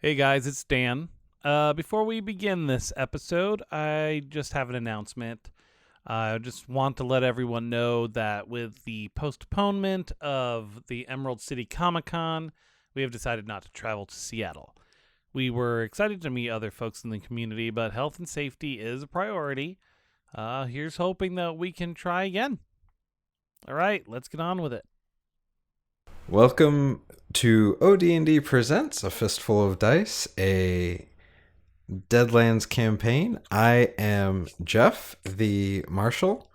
Hey guys, it's Dan. Before we begin this episode, I just have an announcement. I just want to let everyone know that with the postponement of the Emerald City Comic Con, we have decided not to travel to Seattle. We were excited to meet other folks in the community, but health and safety is a priority. Here's hoping that we can try again. All right, let's get on with it. Welcome to ODND Presents A Fistful of Dice, a Deadlands campaign. I am Jeff, the Marshal,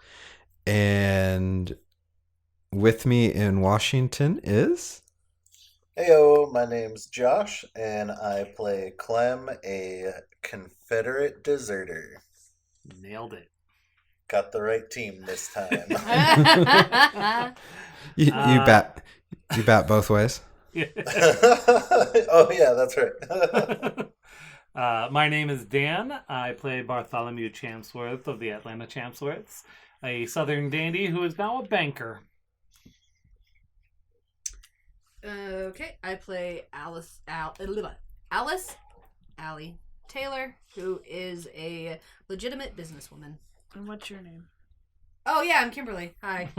and with me in Washington is... Heyo, my name's Josh, and I play Clem, a Confederate deserter. Nailed it. Got the right team this time. You bat both ways. Oh yeah, that's right. My name is Dan. I play Bartholomew Champsworth of the Atlanta Champsworths, a southern dandy who is now a banker. Okay, I play Allie Taylor, who is a legitimate businesswoman. And what's your name? Oh yeah, I'm Kimberly. Hi.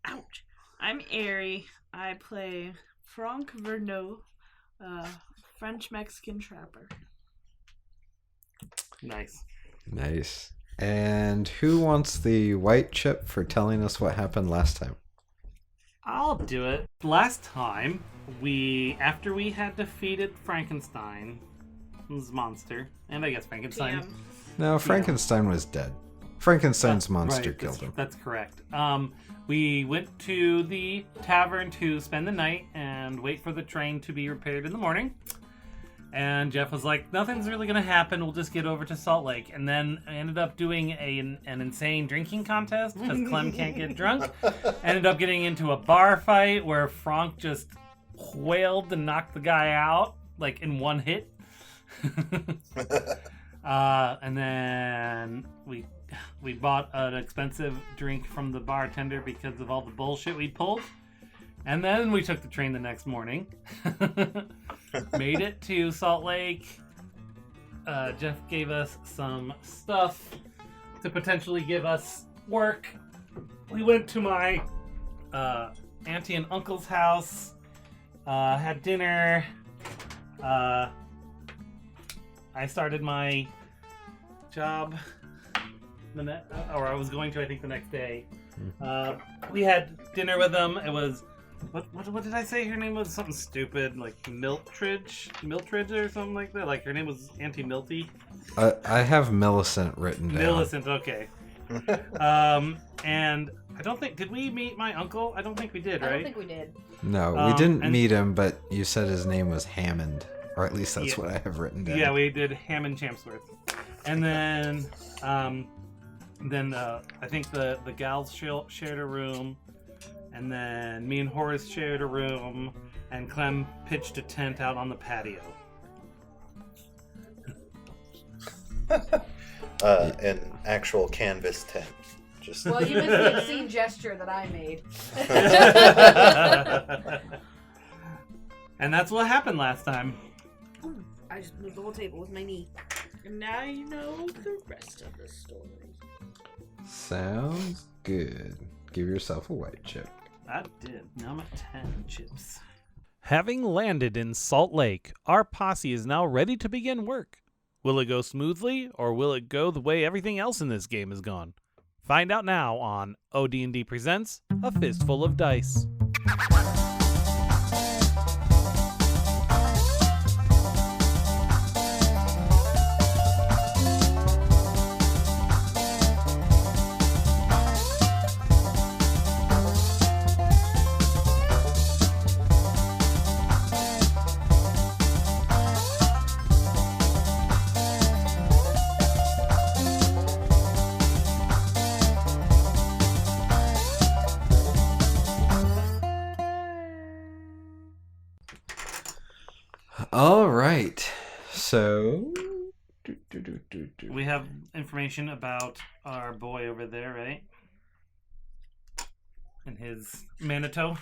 Ouch. I'm Ari. I play Franck Verneau, French-Mexican trapper. Nice. And who wants the white chip for telling us what happened last time? I'll do it. Last time, after we had defeated Frankenstein, his monster, and I guess Frankenstein. Damn. No, Frankenstein was dead. Frankenstein's monster Right, killed him. That's correct. We went to the tavern to spend the night and wait for the train to be repaired in the morning. And Jeff was like, nothing's really going to happen. We'll just get over to Salt Lake. And then I ended up doing an insane drinking contest because Clem can't get drunk. Ended up getting into a bar fight where Franck just wailed and knocked the guy out, like in one hit. And then we bought an expensive drink from the bartender because of all the bullshit we pulled. And then we took the train the next morning. Made it to Salt Lake. Jeff gave us some stuff to potentially give us work. We went to my auntie and uncle's house, had dinner. I started my job, or I was going to, I think, the next day. We had dinner with them. It was, what did I say? Her name was something stupid, like Miltridge or something like that. Like her name was Auntie Milty. I have Millicent written down. Millicent, okay. And I don't think, did we meet my uncle? I don't think we did, right? I don't think we did. No, we didn't meet him, but you said his name was Hammond. Or at least that's what I have written down. Yeah, we did Hammond Champsworth. And then I think the gals shared a room, and then me and Horace shared a room, and Clem pitched a tent out on the patio. An actual canvas tent. Just Well, you missed the obscene gesture that I made. And that's what happened last time. Ooh, I just moved the whole table with my knee. And now you know the rest of the story. Sounds good. Give yourself a white chip. I did. Now I'm at 10 chips. Having landed in Salt Lake, our posse is now ready to begin work. Will it go smoothly, or will it go the way everything else in this game has gone? Find out now on ODND Presents A Fistful of Dice. All right. So... We have information about our boy over there, right? And his Manitou.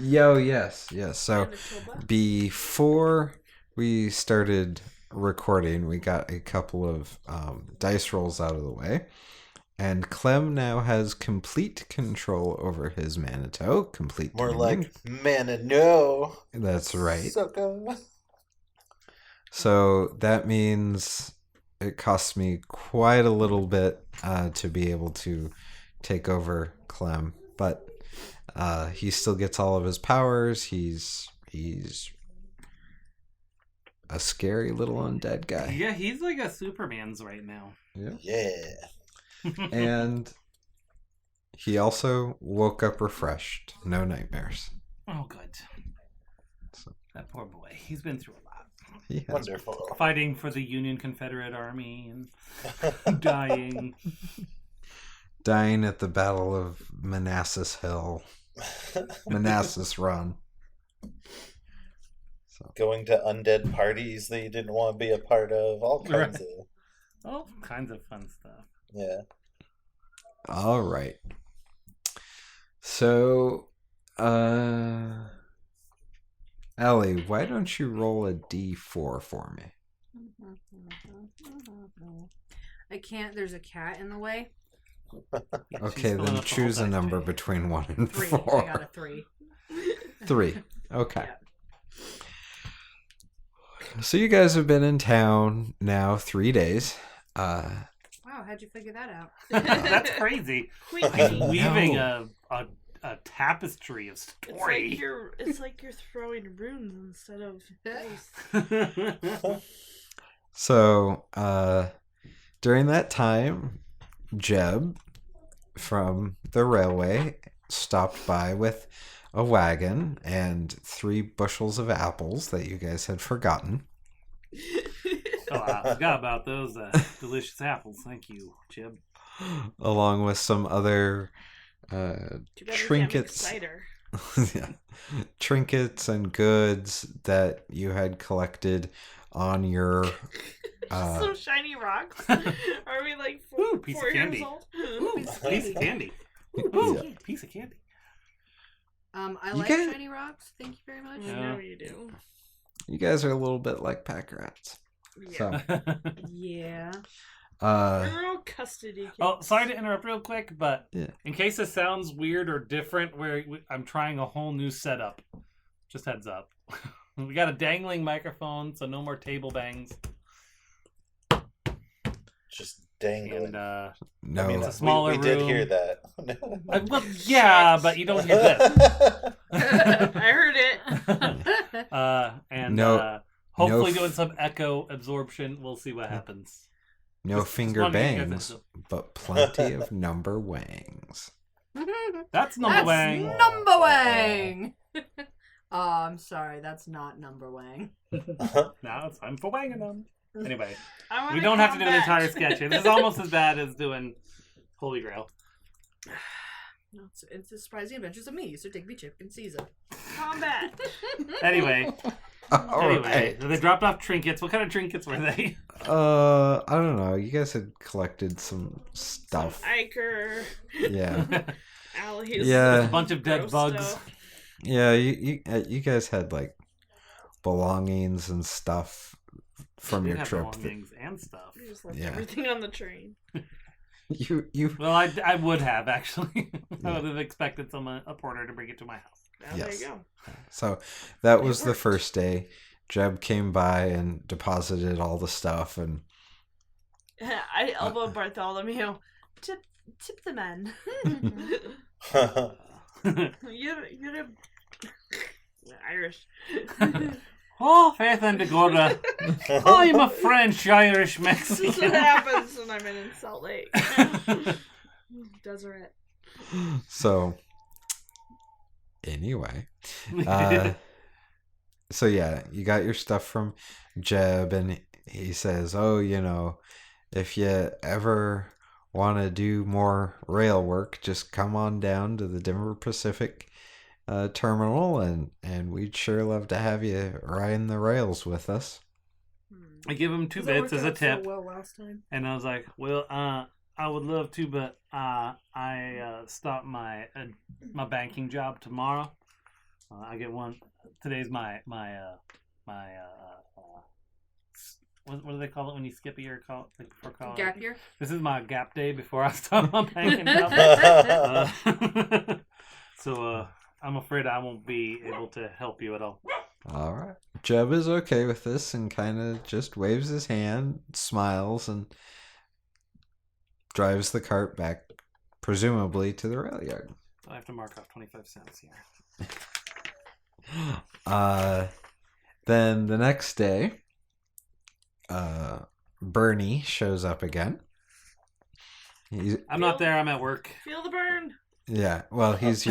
Yes. So Manitoba. before we started recording, we got a couple of dice rolls out of the way. And Clem now has complete control over his Manitou. Complete More dominion. like man, no. That's right. Sucker. So that means it costs me quite a little bit to be able to take over Clem, but he still gets all of his powers. He's a scary little undead guy. Yeah, he's like a Superman's right now. Yeah. And he also woke up refreshed. No nightmares. Oh, good. That poor boy. He's been through a lot. He has Wonderful. Fighting for the Union Confederate Army and dying. dying at the Battle of Manassas Hill. Manassas Run. So Going to undead parties that you didn't want to be a part of. All kinds of. All kinds of fun stuff. Yeah. all right. So Ellie, why don't you roll a d4 for me? I can't. There's a cat in the way. Yeah, she's Okay, filling then up the choose whole a dice number tray. between 1 and 3. 4. I got a 3. 3. Okay. Yeah. So you guys have been in town now 3 days. Wow, how'd you figure that out? That's crazy. Queen. I Weaving know. a tapestry of story. It's like you're throwing runes instead of dice. So during that time, Jeb from the railway stopped by with a wagon and 3 bushels of apples that you guys had forgotten. Oh, I forgot about those delicious apples. Thank you, Jib. Along with some other Too bad we can't trinkets. make cider. Yeah. Trinkets and goods that you had collected on your Some shiny rocks. Are we like Ooh, piece of 4 years candy. old? Ooh, piece of candy. Ooh, Yeah. piece of candy. I You like guys- shiny rocks. Thank you very much. I know you do. you guys are a little bit like pack rats. Yeah. So Yeah. We're all custody kids. Oh, sorry to interrupt real quick, but Yeah. in case this sounds weird or different, I'm trying a whole new setup. Just heads up. We got a dangling microphone, so no more table bangs. Just dangling. And no. I mean, it's a smaller we did room. hear that. well, yeah, but you don't hear this. I heard it. And No- hopefully no doing some echo absorption. We'll see what happens. No Just finger wondering if bangs, it's- but plenty of number wangs. That's number That's wang. Number Wang. Oh, I'm sorry. That's not Number Wang. Now it's time for wanging them. Anyway, I wanna we don't have to do an combat. entire sketch here. This is almost as bad as doing Holy Grail. No, it's the surprising adventures of me, Sir Digby Chip and Caesar. Combat. Anyway, All anyway, right. they dropped off trinkets. What kind of trinkets were they? I don't know. You guys had collected some stuff. Iker. Yeah. Alley's. Yeah. A bunch of dead gross bugs. stuff. Yeah, you guys had like belongings and stuff from They your have trip. belongings and stuff. We just left Yeah. everything on the train. You Well, I would have actually. I Yeah. would have expected a porter to bring it to my house. Now Yes. there you go. So that was It the worked. first day. Jeb came by and deposited all the stuff, and I elbowed Bartholomew. Tip the men. You're Irish. Oh, Faith and Dakota. I'm a French Irish This is what Mexican. happens when I'm in Salt Lake. Deseret. so anyway, so yeah, you got your stuff from Jeb, and he says, "Oh, if you ever want to do more rail work, just come on down to the Denver Pacific terminal, and we'd sure love to have you riding the rails with us." I give him 2 That bits worked as a out so tip, well last time. and I was like, "Well, I would love to, but I start my banking job tomorrow. I get one. Today's my what do they call it when you skip a year like before college? Gap year. This is my gap day before I start my banking job. So I'm afraid I won't be able to help you at all. All right. Jeb is okay with this and kind of just waves his hand, smiles, and drives the cart back, presumably to the rail yard. I have to mark off 25 cents here. Then the next day, Bernie shows up again. I'm not there. I'm at work. Feel the burn. Yeah, well, he's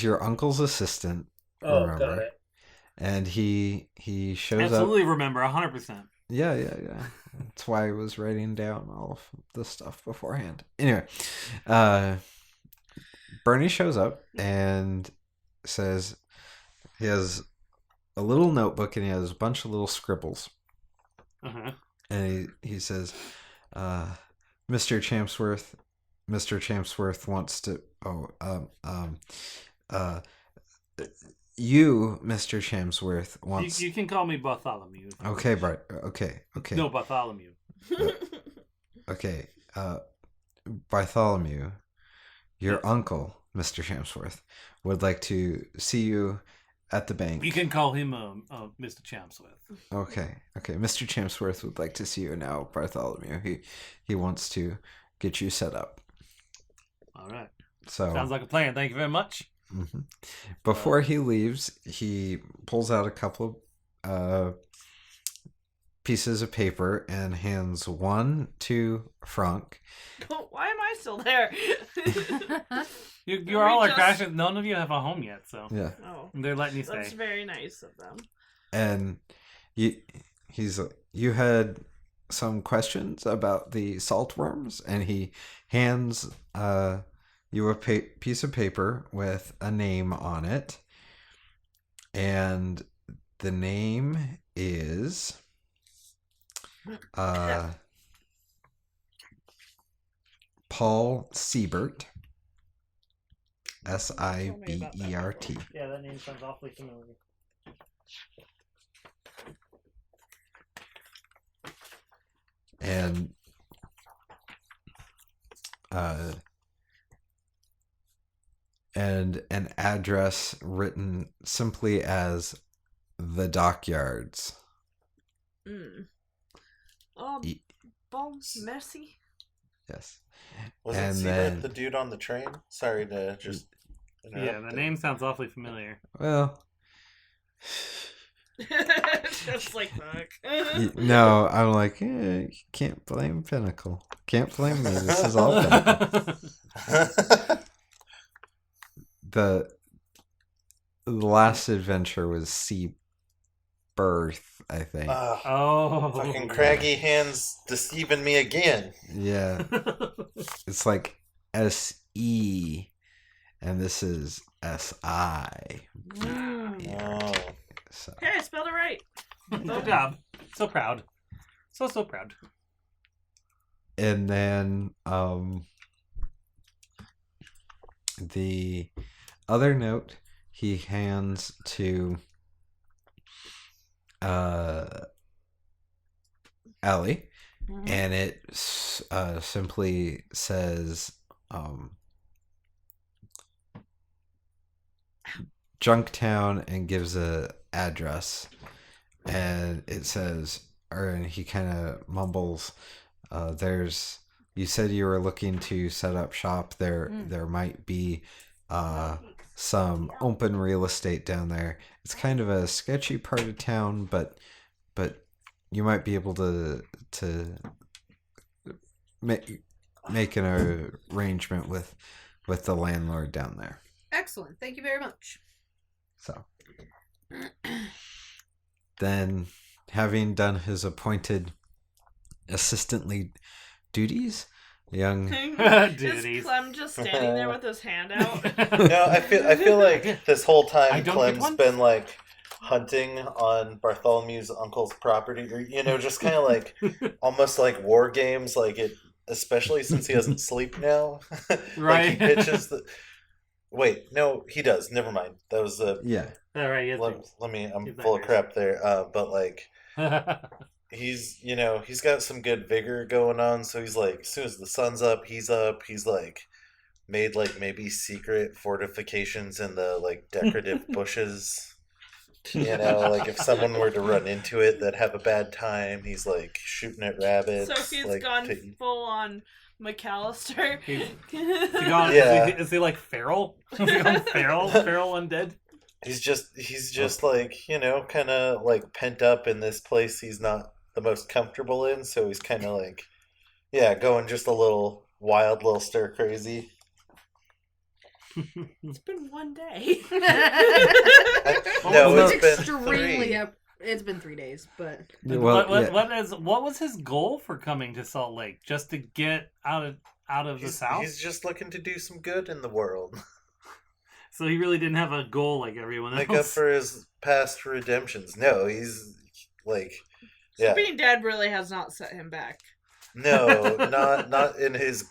your uncle's assistant. Oh, remember? got it. And he shows up. Absolutely remember 100%. Yeah. That's why I was writing down all of the stuff beforehand. Anyway, Bernie shows up and says he has a little notebook and he has a bunch of little scribbles. Uh-huh. And he says, Mr. Champsworth wants to. You, Mr. Champsworth, wants. You can call me Bartholomew. Okay, Bart. Okay. No, Bartholomew. Okay, Bartholomew, your uncle, Mr. Champsworth, would like to see you at the bank. You can call him Mr. Champsworth. Okay. Mr. Champsworth would like to see you now, Bartholomew. He wants to get you set up. All right. So sounds like a plan. Thank you very much. Mm-hmm. Before he leaves, he pulls out a couple of pieces of paper and hands one to Frank. Why am I still there? You all are crashing. None of you have a home yet, so Yeah. Oh, they're letting you stay. that's very nice of them. And he's like, you had some questions about the saltworms, and he hands you a piece of paper with a name on it, and the name is Paul Siebert. Siebert. Yeah, that name sounds awfully familiar. And an address written simply as the dockyards. Bon, merci. Yes. Was And it Siebert, then- the dude on the train? Sorry to just interrupt. Yeah, the name sounds awfully familiar. Well, Just like fuck. no, I'm like, you can't blame Pinnacle. Can't blame me. This is all Pinnacle. The last adventure was Sea Birth, I think. Oh. Fucking craggy hands deceiving me again. Yeah. It's like SE, and this is SI. Oh. So, Hey, I spelled it right. Good job. So proud. So proud. and then the other note he hands to Ellie, and it simply says Junktown, and gives a address, and it says, and he kind of mumbles, you said you were looking to set up shop there. There might be some open real estate down there. It's kind of a sketchy part of town, but you might be able to make an arrangement with the landlord down there. Excellent. Thank you very much. So then, having done his appointed assistantly duties, the young Duties. Is Clem just standing there with his hand out? No, I feel like this whole I time don't get Clem's one? been like hunting on Bartholomew's uncle's property, or just kind of like almost like war games, like it. Especially since he doesn't sleep now, like he Right. pitches Wait, no, he does. Never mind. That was the. Yeah. All right, yes, Let me. I'm He's full of nightmares. crap there. But like, he's he's got some good vigor going on. So he's like, as soon as the sun's up, he's up. He's like made like maybe secret fortifications in the like decorative bushes. Like if someone were to run into it, they'd have a bad time. He's like shooting at rabbits. So he's like, gone full on McAllister. He's gone, Yeah. is he like feral? Is he gone feral? Feral undead? He's just like kind of like pent up in this place he's not the most comfortable in. So he's kind of like, yeah, going just a little wild, little stir crazy. It's been one day. No, Well, it's been extremely. 3. It's been 3 days, but Well, What was his goal for coming to Salt Lake? Just to get out of the South? He's just looking to do some good in the world. So he really didn't have a goal like everyone else. Make up for his past redemptions. No, he's like, So yeah, being dead really has not set him back. no, not in his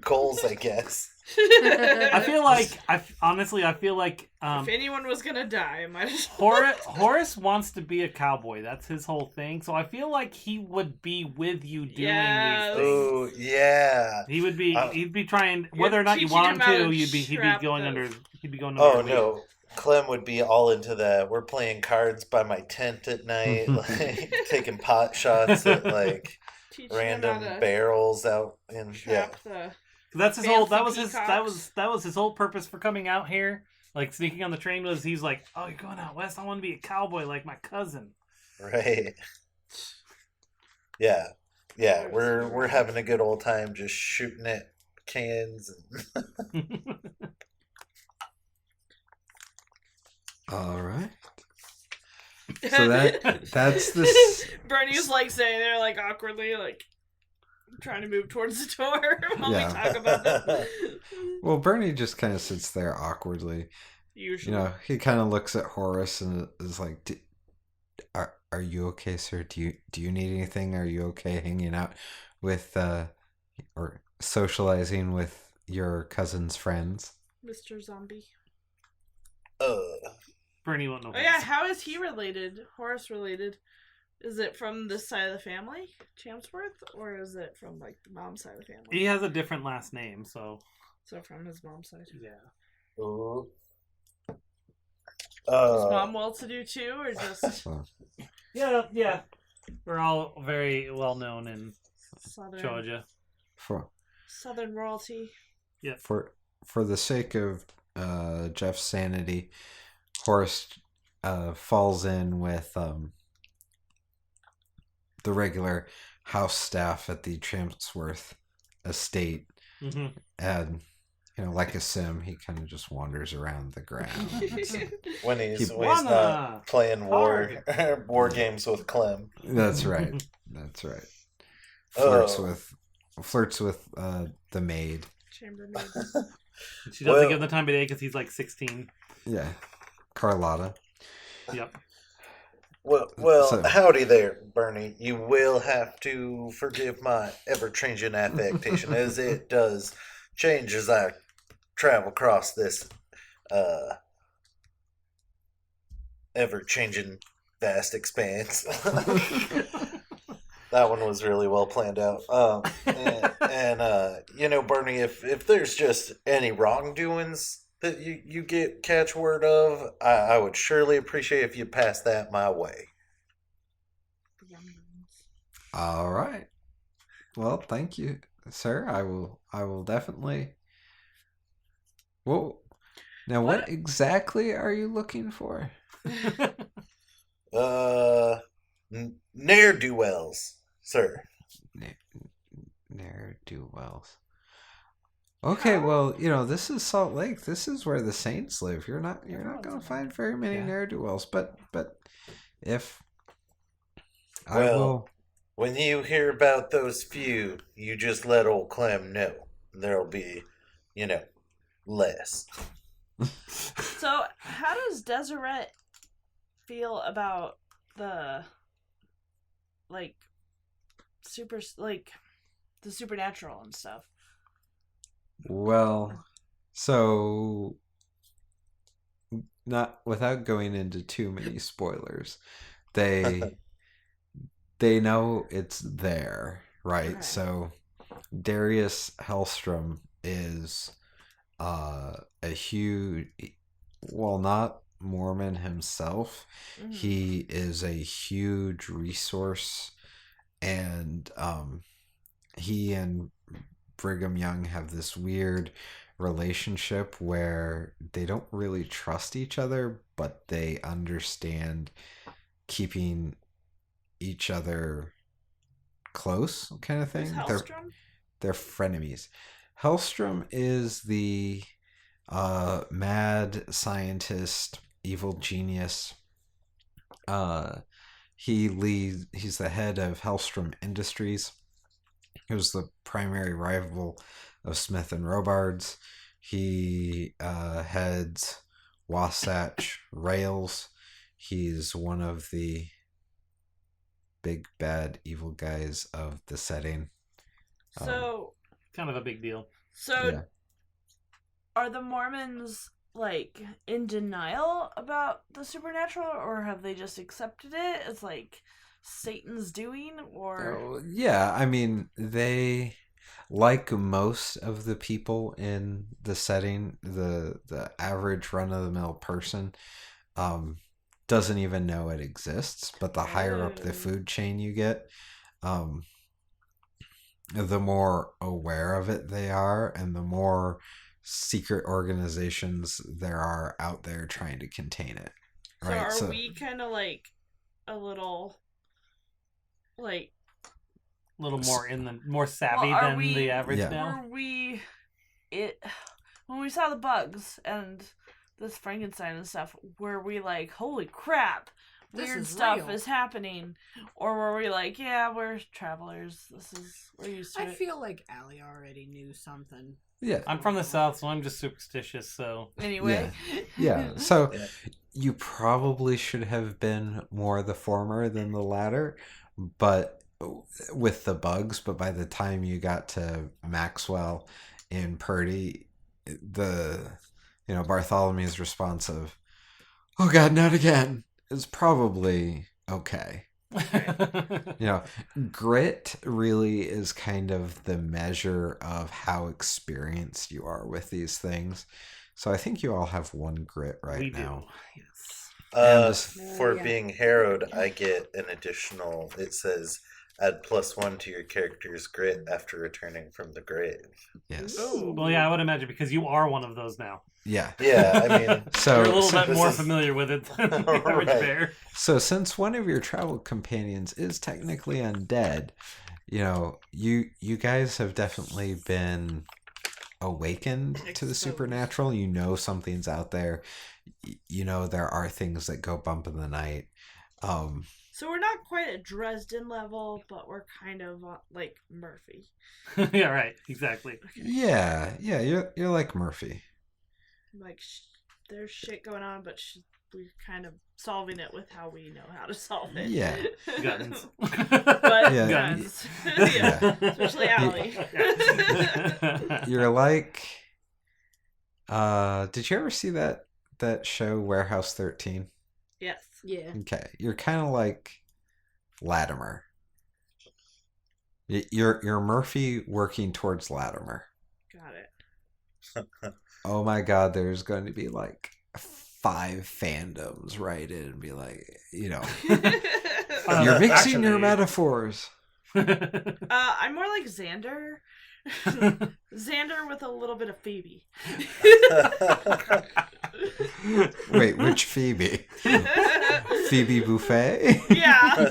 goals, I guess. I feel like I feel like If anyone was gonna die, it might as Horace wants to be a cowboy. That's his whole thing. So I feel like he would be with you doing Yes. these things. Oh yeah. He would be. He'd be trying. You're Whether or not you teaching want him him how to, to he'd be strap going the- under. He'd be going. Oh under your no. Clem would be all into that. We're playing cards by my tent at night, like taking pot shots at like teach him random how to barrels out in trap the. That's his whole. That was Fancy that was his whole purpose for coming out here. Like sneaking on the train was he's like, oh, you're going out west. I want to be a cowboy like my cousin. right. Yeah. Yeah, we're having a good old time just shooting at cans and All right. So that's this. Bernie's like sitting there like awkwardly like trying to move towards the door while Yeah. we talk about this. Well, Bernie just kind of sits there awkwardly. Usually. He kind of looks at Horace and is like, "Are you okay, sir? Do you need anything? Are you okay hanging out with or socializing with your cousin's friends?" Mr. Zombie. Bernie won't know. Oh yeah, how is he related? Horace related? Is it from this side of the family, Champsworth, or is it from like the mom's side of the family? He has a different last name, so So from his mom's side. yeah. Ooh. Is mom well to do too, or just So, Yeah. We're all very well known in southern Georgia. southern royalty? for the sake of Jeff's sanity, Horace falls in with the regular house staff at the Champsworth estate, Mm-hmm. and like a sim, he kind of just wanders around the grounds. when he's Wanna not playing war hard. games with Clem. That's right. That's right. Oh. Flirts with the maid. Chambermaid. She doesn't Well- give him the time of day because he's like 16. Yeah, Carlotta. Yep. Well, So- howdy there, Bernie. You will have to forgive my ever-changing affectation, as it does change as I travel across this ever-changing vast expanse. That one was really well planned out. Bernie, if there's just any wrongdoings that you catch word of, I would surely appreciate if you pass that my way. All right. Well, thank you, sir. I will definitely. Whoa. Now, what exactly are you looking for? Ne'er-do-wells, sir. Ne'er-do-wells. Okay, well, this is Salt Lake. This is where the saints live. You're not going to find very many Yeah. ne'er-do-wells, but if I Well- will. When you hear about those few, you just let old Clem know. There'll be, less. So, how does Deseret feel about the the supernatural and stuff? Well, so not without going into too many spoilers, they know it's there, right? Okay. So Darius Hellstrom is a huge, well, not Mormon himself. Mhm. He is a huge resource, and he and Brigham Young have this weird relationship where they don't really trust each other, but they understand keeping each other close, kind of Who's thing. Hellstrom? They're frenemies. Hellstrom is the mad scientist, evil genius. He's the head of Hellstrom Industries. He was the primary rival of Smith and Robards. He heads Wasatch Rails. He's one of the big bad evil guys of the setting. So, Kind of a big deal. Yeah. are the Mormons like in denial about the supernatural, or have they just accepted it as like Satan's doing? Or Oh, yeah, I mean, they, like most of the people in the setting, the average run-of-the-mill person doesn't even know it exists. But the higher up the Oh. food chain you get, the more aware of it they are, and the more secret organizations there are out there trying to contain it. so Right? are we kind of like a little like A little more savvy Well, are than we- the average Yeah. now. were we it when we saw the bugs and this Frankenstein and stuff, were we like, holy crap, This weird is stuff real. is happening? Or were we like, yeah, we're travelers, we're used to I it? feel like Allie already knew something. Yeah. I'm from the south, so I'm just superstitious. So Anyway. Yeah. So Yeah. you probably should have been more the former than the latter, but with the bugs. But by the time you got to Maxwell and Purdy, Bartholomew's response of, "Oh God, not again," is probably okay. Grit really is kind of the measure of how experienced you are with these things. So I think you all have one grit right we now. do. Yes. And this- For Yeah. being harrowed, I get an additional. It says add +1 to your character's grit after returning from the grave. Yes. Ooh. Well, yeah, I would imagine because you are one of those now. Yeah. Yeah, I mean, So You're a little so- bit more this is- familiar with it than the average Right. bear. So since one of your travel companions is technically undead, you guys have definitely been awakened to the Exposed. supernatural. You know something's out there. There are things that go bump in the night. So we're not quite at Dresden level, but we're kind of like Murphy. Yeah, right. Exactly. Yeah, you're like Murphy. Like there's shit going on, but we're kind of solving it with how we know how to solve it. Yeah. Guns. But Yeah. guns. Yeah. Especially Allie. You're like did you ever see that show Warehouse 13? Yes. Yeah. Okay, you're kind of like Latimer. You're Murphy working towards Latimer. Got it. Oh my God, there's going to be like 5 fandoms write in and be like, you're mixing your Actually- metaphors. I'm more like Xander. Xander with a little bit of Phoebe. Wait, which Phoebe? Phoebe Buffet? Yeah.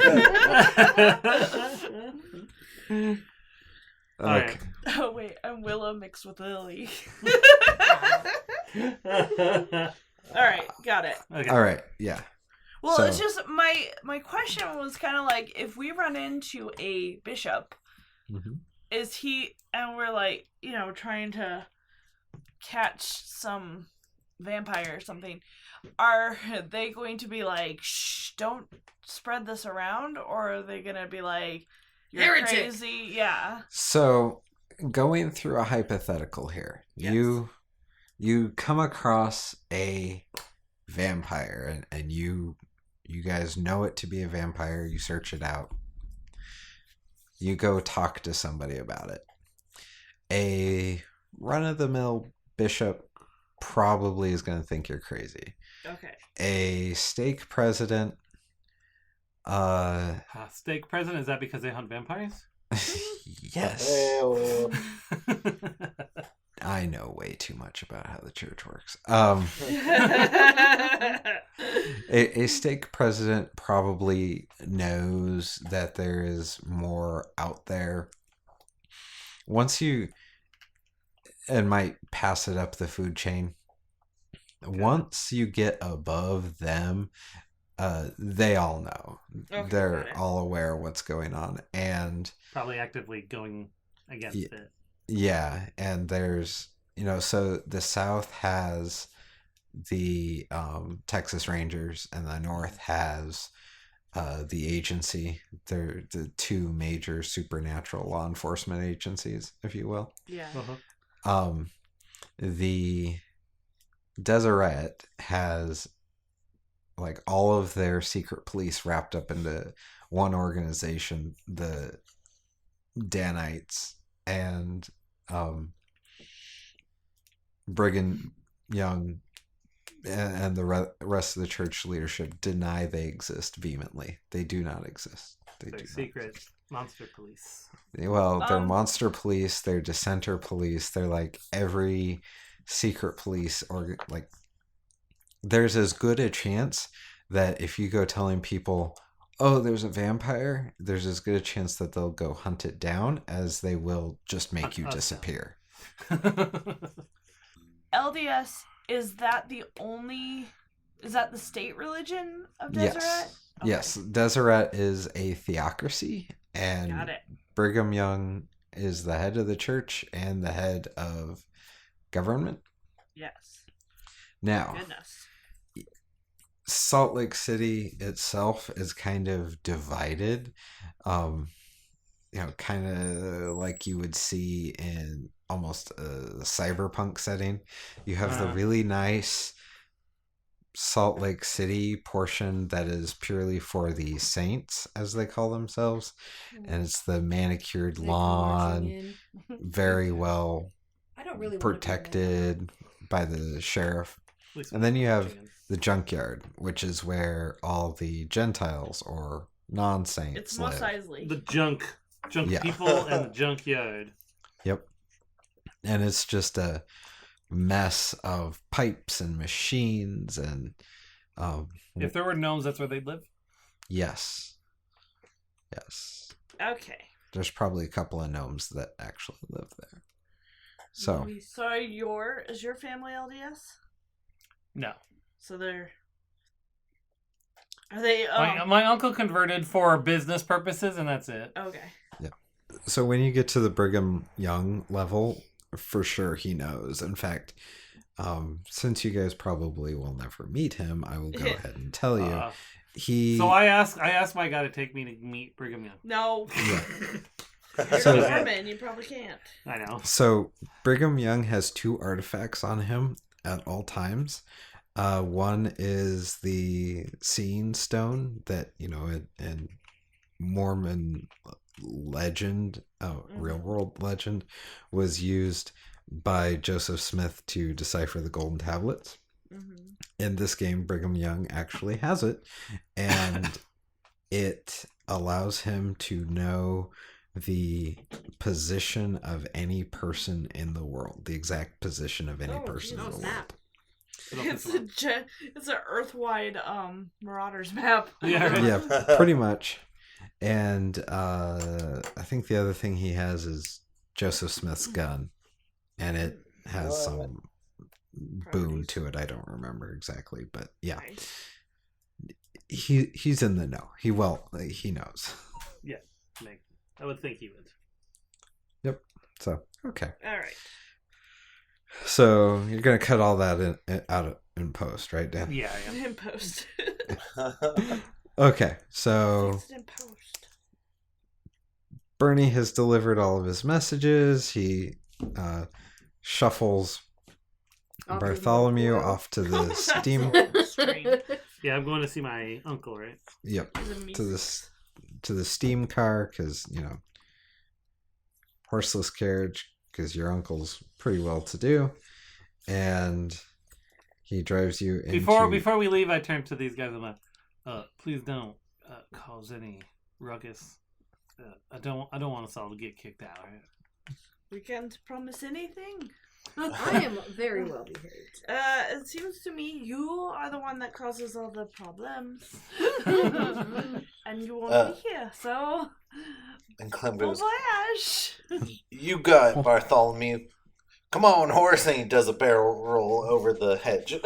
All right. Oh wait, I'm Willow mixed with Lily. All right, got it. Okay. All right, yeah. Well, So- it's just my question was kind of like, if we run into a bishop, Mhm. is he, and we're like, trying to catch some vampire or something, are they going to be like, shh, don't spread this around, or are they gonna be like, you're Heretic. crazy? Yeah. So, going through a hypothetical here, Yes. you come across a vampire, and you guys know it to be a vampire. You search it out. You go talk to somebody about it. A run-of-the-mill bishop probably is going to think you're crazy. Okay. A stake president, Stake president, is that because they hunt vampires? yes. Well, I know way too much about how the church works. A stake president probably knows that there is more out there. And might pass it up the food chain. Once you get above them, they all know. Okay, They're got it. all aware of what's going on. And Probably actively going against it. yeah, and there's, so the South has the Texas Rangers, and the North has the agency. They're the two major supernatural law enforcement agencies, if you will. Yeah. The Deseret has like all of their secret police wrapped up into one organization, the Danites, and Brigham Young and the rest of the church leadership deny they exist vehemently. They do not exist. They They're do secret monster police. Well, they're monster police, they're dissenter police, they're like every secret police, or like there's as good a chance that if you go telling people, oh, there's a vampire, there's as good a chance that they'll go hunt it down as they will just make you disappear. LDS, is that the state religion of Deseret? Yes. Okay. Yes, Deseret is a theocracy, and Got it. Brigham Young is the head of the church and the head of government. Yes. Now, Goodness. Salt Lake City itself is kind of divided, kind of like you would see in almost a cyberpunk setting. You have the really nice Salt Lake City portion that is purely for the saints, as they call themselves, and it's the manicured lawn, very well I don't really protected by the sheriff. And then you have the junkyard, which is where all the Gentiles or non-saints It's Mos live. Eisley. The junk people and the junkyard. Yep. And it's just a mess of pipes and machines and If there were gnomes, that's where they'd live. yes. Okay. There's probably a couple of gnomes that actually live there. So So is your family LDS? No. So are they My uncle converted for business purposes, and that's it. okay. when you get to the Brigham Young level, for sure he knows. In fact, since you guys probably will never meet him, I will go ahead and tell you. So I asked my guy to take me to meet Brigham Young. No. Yeah. You're So- a Mormon, you probably can't. I know. So Brigham Young has two artifacts on him at all times. One is the seeing stone that, in Mormon legend, real world legend, was used by Joseph Smith to decipher the golden tablets. Mm-hmm. In this game, Brigham Young actually has it, and it allows him to know the position of any person in the world, the exact position of any person in the world. It's an Earth-wide Marauders map. Yeah. Yeah, pretty much. And I think the other thing he has is Joseph Smith's gun, and it has some boon to it. I don't remember exactly, but yeah, he's in the know. He knows. Yeah, I would think he would. Yep. So okay. All right. So you're gonna cut all that out in post, right, Dan? Yeah, yeah. In post. Okay. So It's in post. Bernie has delivered all of his messages. He shuffles Bartholomew off to the steam. Yeah, I'm going to see my uncle, right? Yep. To the steam car because horseless carriage because your uncle's pretty well to do, and he drives you into. Before we leave, I turn to these guys and I'm like, please don't cause any ruckus. I don't want us all to get kicked out. Right? We can't promise anything. I am very well behaved. It seems to me you are the one that causes all the problems. And you won't be here, so... And Clem Bon goes, voyage! "You got it, Bartholomew. Come on, horse," and he does a barrel roll over the hedge.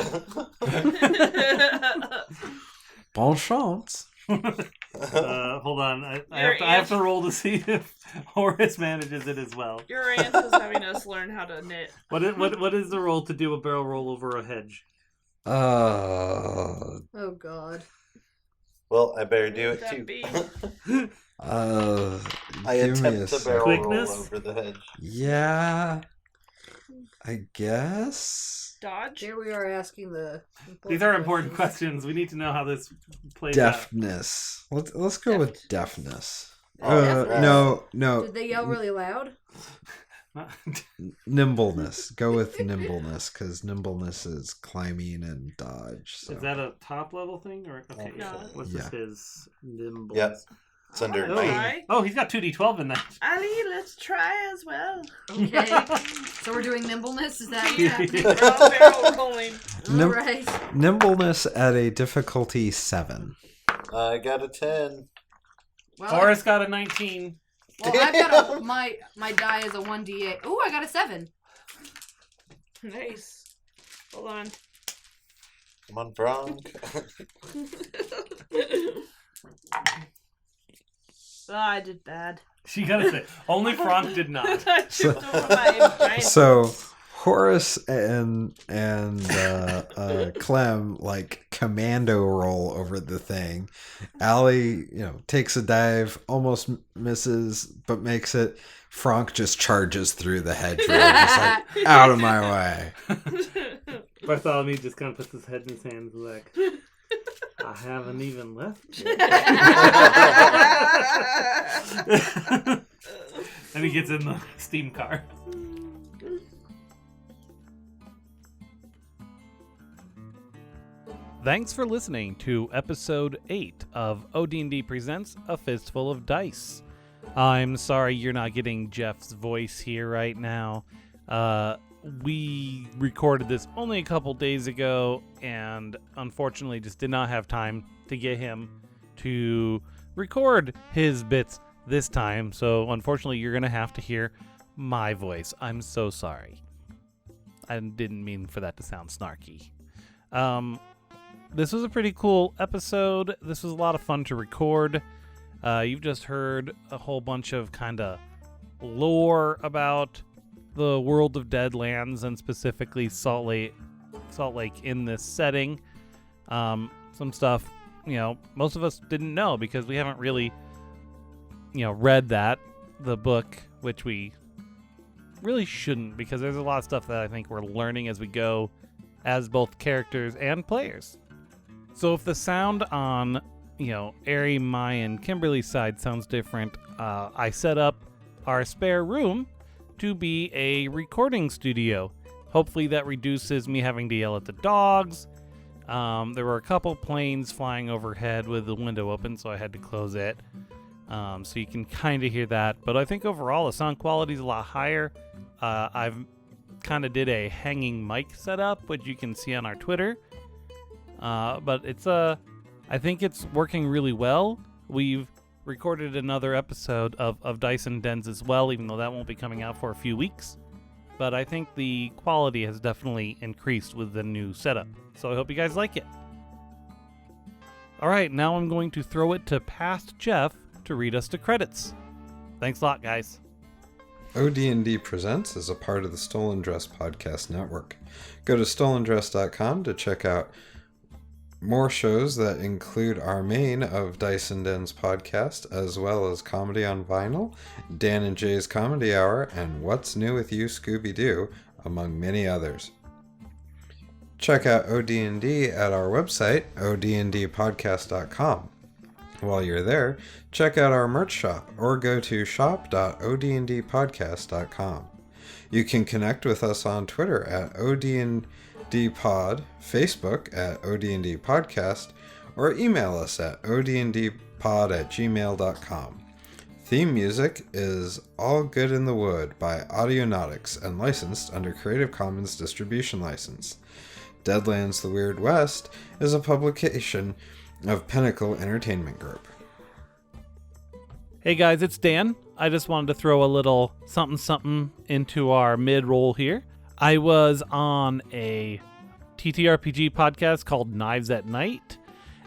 Bon chance. Hold on, I have to roll to see if Horace manages it as well. Your aunt is having us learn how to knit. What is the roll to do a barrel roll over a hedge? Oh God. Well, I better do Would it that too. be- I give me a attempt to second. barrel Quickness? roll over the hedge. Yeah, I guess. Dodge? Here we are asking the. These are important questions. We need to know how this plays Deafness. Let's go with deafness. Deafness. No. Did they yell really loud? out. Nimbleness. Go with nimbleness because nimbleness is climbing and dodge. So. Is that a top level thing or okay? No. What's Yeah. his nimble? Yep. It's under Oh, 9. right. Oh, he's got 2d12 in that. Ali, let's try as well. Okay. So we're doing nimbleness? Is that what's happening? We're all barrel rolling. Nim- Alright. Nimbleness at a difficulty 7. I got a 10. Well, Horace got a 19. well, I've got my die is a 1d8. Ooh, I got a 7. Nice. Hold on. Come on, Bronk. I did bad. She gotta say, only Frank did not. I tripped over my giant. So Horace and Clem like commando roll over the thing. Allie, takes a dive, almost misses, but makes it. Frank just charges through the hedgerow, just like out of my way. Bartholomew just kind of puts his head in his hands and like, I haven't even left yet. And he gets in the steam car. Thanks for listening to episode 8 of ODND Presents A Fistful of Dice. I'm sorry you're not getting Jeff's voice here right now. We recorded this only a couple days ago and unfortunately just did not have time to get him to record his bits this time. So unfortunately you're going to have to hear my voice. I'm so sorry. I didn't mean for that to sound snarky. This was a pretty cool episode. This was a lot of fun to record. You've just heard a whole bunch of kind of lore about the world of Deadlands and specifically Salt Lake in this setting. Some stuff, most of us didn't know because we haven't really, read the book, which we really shouldn't because there's a lot of stuff that I think we're learning as we go as both characters and players. So if the sound on Ari, Mai, and Kimberly's side sounds different, I set up our spare room to be a recording studio. Hopefully that reduces me having to yell at the dogs. There were a couple planes flying overhead with the window open, so I had to close it. So you can kind of hear that. But I think overall the sound quality is a lot higher. I've kind of did a hanging mic setup, which you can see on our Twitter. But I think it's working really well. We've recorded another episode of Dice and Dens as well, even though that won't be coming out for a few weeks. But I think the quality has definitely increased with the new setup. So I hope you guys like it. Alright, now I'm going to throw it to past Jeff to read us the credits. Thanks a lot, guys. ODND Presents is a part of the Stolen Dress Podcast Network. Go to stolendress.com to check out more shows that include our main of Dice and Dens podcast, as well as Comedy on Vinyl, Dan and Jay's Comedy Hour, and What's New with You, Scooby-Doo, among many others. check out ODND at our website, odndpodcast.com. While you're there, check out our merch shop or go to shop.odndpodcast.com. You can connect with us on Twitter at ODNDpod, Facebook at ODNDpodcast, or email us at odndpod@gmail.com. Theme music is All Good in the Wood by Audionautics and licensed under Creative Commons Distribution License. Deadlands The Weird West is a publication of Pinnacle Entertainment Group. Hey guys, it's Dan. I just wanted to throw a little something into our mid-roll here. I was on a TTRPG podcast called Knives at Night,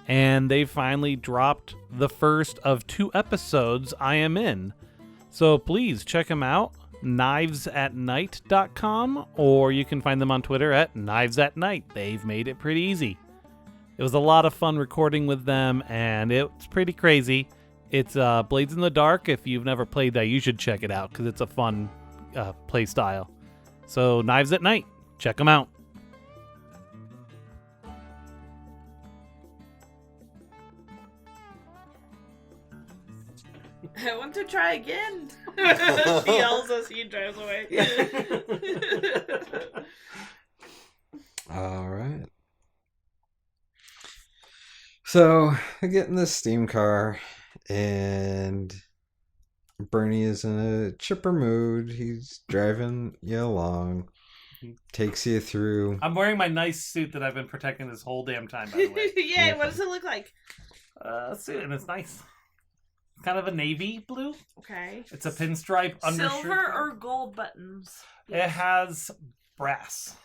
and they finally dropped the first of 2 episodes I am in. So please check them out, knivesatnight.com, or you can find them on Twitter at knivesatnight. They've made it pretty easy. It was a lot of fun recording with them, and it's pretty crazy. It's Blades in the Dark. If you've never played that, you should check it out because it's a fun play style. So Knives at Night, check them out. I want to try again. He yells as he drives away. All right. So I get in this steam car, and Bernie is in a chipper mood. He's driving you along, takes you through. I'm wearing my nice suit that I've been protecting this whole damn time, by the way. Yeah, what does it look like? Suit, and it's nice. Kind of a navy blue. Okay. It's a pinstripe undershirt. Silver or gold buttons? It has brass.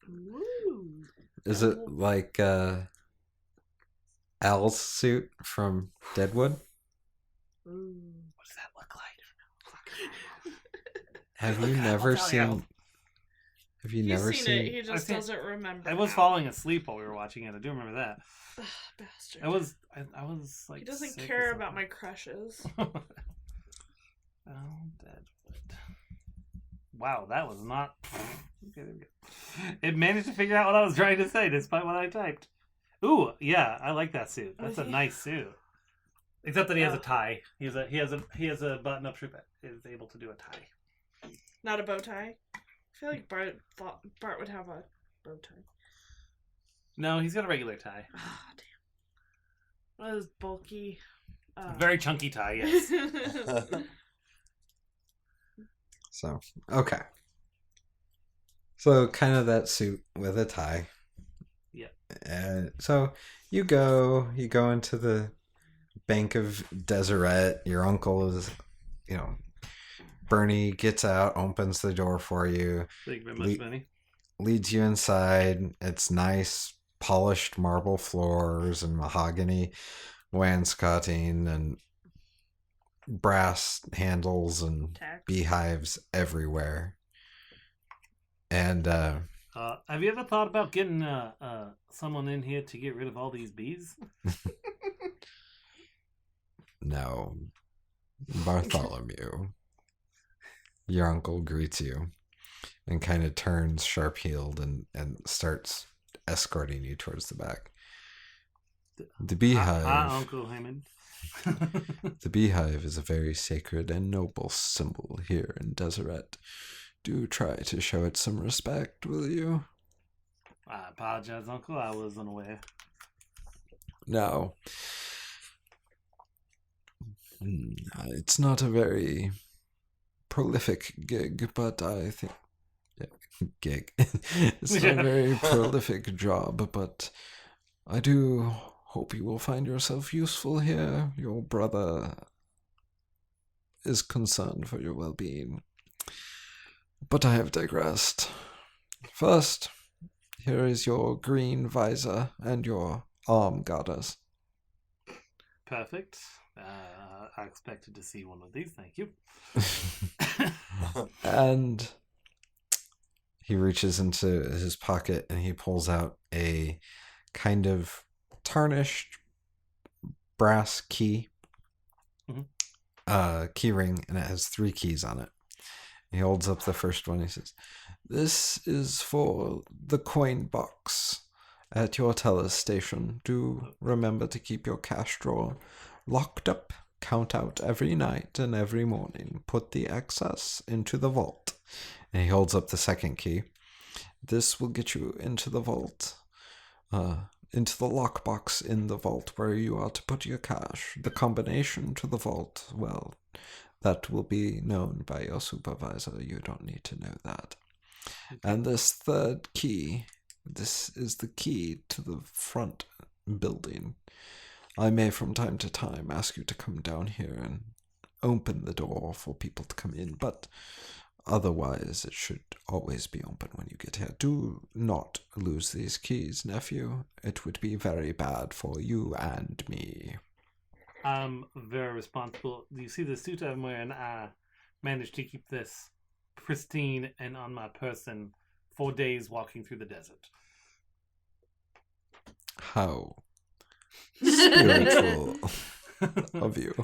Ooh. Is it like Al's suit from Deadwood? Ooh. What does that look like? Have you I'll never tell you. seen? Have you He's never seen seen? it. He just doesn't remember. I was now. falling asleep while we were watching it. I do remember that. Ugh, bastard. I was like. He doesn't sick or care about something. my crushes. Oh, Deadwood. Wow, that was not. It managed to figure out what I was trying to say despite what I typed. Ooh, yeah, I like that suit. That's a nice suit. Except that he has a tie. He has a button-up shirt that is able to do a tie. Not a bow tie. I feel like Bart would have a bow tie. No, he's got a regular tie. Ah, damn. That is bulky. Very chunky tie, yes. So okay. So kind of that suit with a tie. Yeah. And so you go into the Bank of Deseret. Your uncle is, Bernie gets out, opens the door for you, Thank you very much, Benny. leads you inside. It's nice polished marble floors and mahogany wainscoting and brass handles and Tack. beehives everywhere. And Have you ever thought about getting someone in here to get rid of all these bees? no, Bartholomew. Your uncle greets you and kind of turns sharp-heeled and starts escorting you towards the back. The beehive. Uncle Hammond. The beehive is a very sacred and noble symbol here in Deseret. Do try to show it some respect, will you? I apologize, Uncle. I was unaware. No. It's not a very prolific gig, but I think... gig. It's not a very prolific job, but I do hope you will find yourself useful here. Your brother is concerned for your well-being. But I have digressed. First, here is your green visor and your arm garters. Perfect. I expected to see one of these, thank you. And he reaches into his pocket and he pulls out a kind of tarnished brass key. Mm-hmm. Key ring, and it has 3 keys on it. He holds up the first one. He says, This is for the coin box at your teller station. Do remember to keep your cash drawer locked up. Count out every night and every morning. Put the excess into the vault. And he holds up the second key. This will get you into the vault. Into the lockbox in the vault where you are to put your cash. The combination to the vault, well, that will be known by your supervisor. You don't need to know that. And this third key, this is the key to the front building. I may from time to time ask you to come down here and open the door for people to come in, but otherwise it should always be open when you get here. Do not lose these keys, nephew. It would be very bad for you and me. I'm very responsible. You see the suit I'm wearing? I managed to keep this pristine and on my person 4 days walking through the desert. How spiritual of you.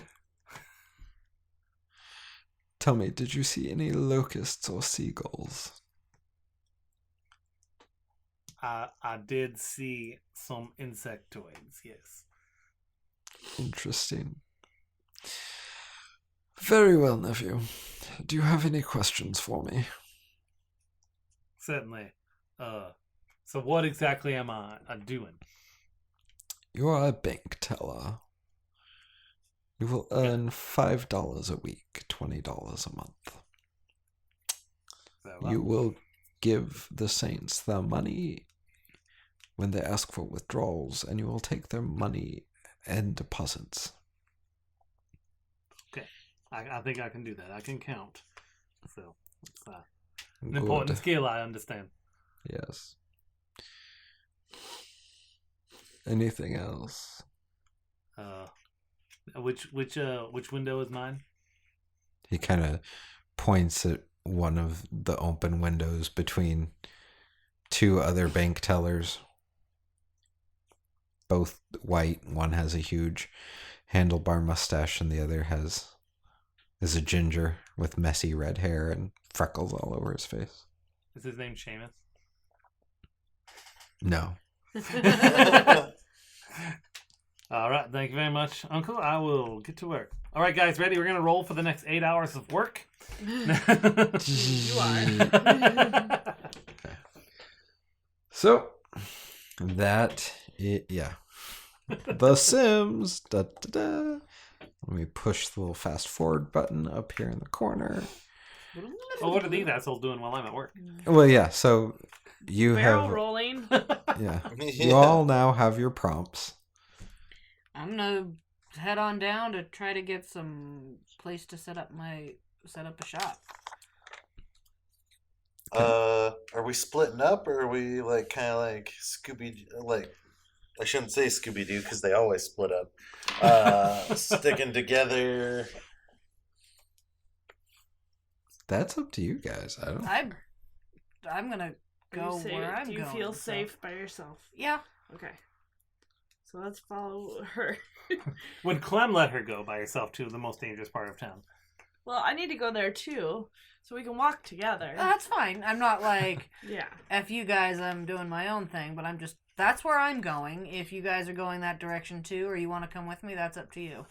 Tell me, did you see any locusts or seagulls? I did see some insectoids, yes. Interesting. Very well, nephew. Do you have any questions for me? Certainly. So what exactly am I doing? You are a bank teller. You will earn $5 a week, $20 a month. Very well. You will give the saints their money when they ask for withdrawals, and you will take their money and deposits. Okay. I think I can do that. I can count. So, it's an Good. important skill, I understand. Yes. Anything else? Which window is mine? He kind of points at one of the open windows between two other bank tellers. Both white. One has a huge handlebar mustache, and the other is a ginger with messy red hair and freckles all over his face. Is his name Seamus? No. All right, thank you very much, Uncle. I will get to work. All right, guys, ready? We're going to roll for the next 8 hours of work. You are. So, yeah. The Sims. Da, da, da. Let me push the little fast forward button up here in the corner. Well, what are these assholes doing while I'm at work? Well, yeah, so you Barrel have... rolling. Yeah. You all now have your prompts. I'm gonna head on down to try to get some place to set up a shop. Are we splitting up, or are we like kind of like Scooby? Like, I shouldn't say Scooby Doo because they always split up. Sticking together. That's up to you guys. I don't... I'm gonna go where I'm Do you going. feel so- safe by yourself? Yeah. Okay. So let's follow her. Would Clem let her go by herself to the most dangerous part of town? Well, I need to go there too, so we can walk together. That's fine. I'm not like, Yeah. F you guys, I'm doing my own thing, but that's where I'm going. If you guys are going that direction too, or you want to come with me, that's up to you.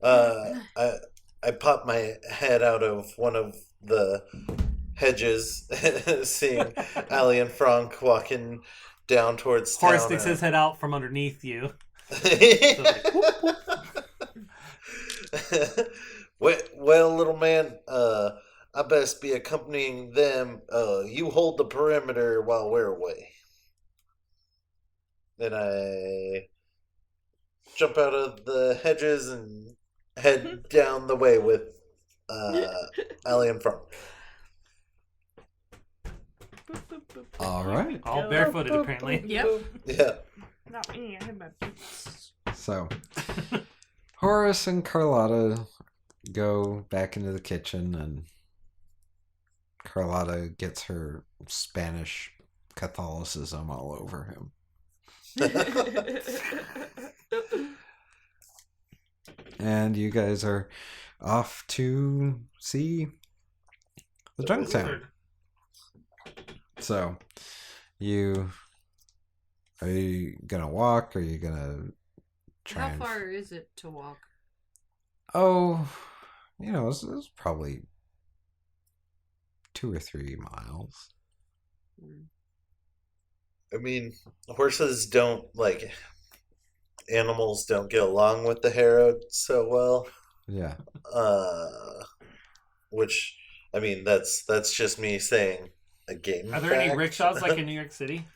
I popped my head out of one of the hedges, seeing Allie and Frank walking down towards town. Horace sticks his head out from underneath you. Well, little man, I best be accompanying them. You hold the perimeter while we're away. Then I jump out of the hedges and head down the way with Allie and Frank. All right. All barefooted, apparently. Yep. Yeah. Not me. I had my boots. So, Horace and Carlotta go back into the kitchen, and Carlotta gets her Spanish Catholicism all over him. And you guys are off to see the junk town. So, are you gonna walk? Or are you gonna try How and... far is it to walk? Oh, it's probably 2 or 3 miles. I mean, horses don't animals don't get along with the harrow so well. Yeah. Which, I mean, that's just me saying a game. Are there any fact. rickshaws like in New York City?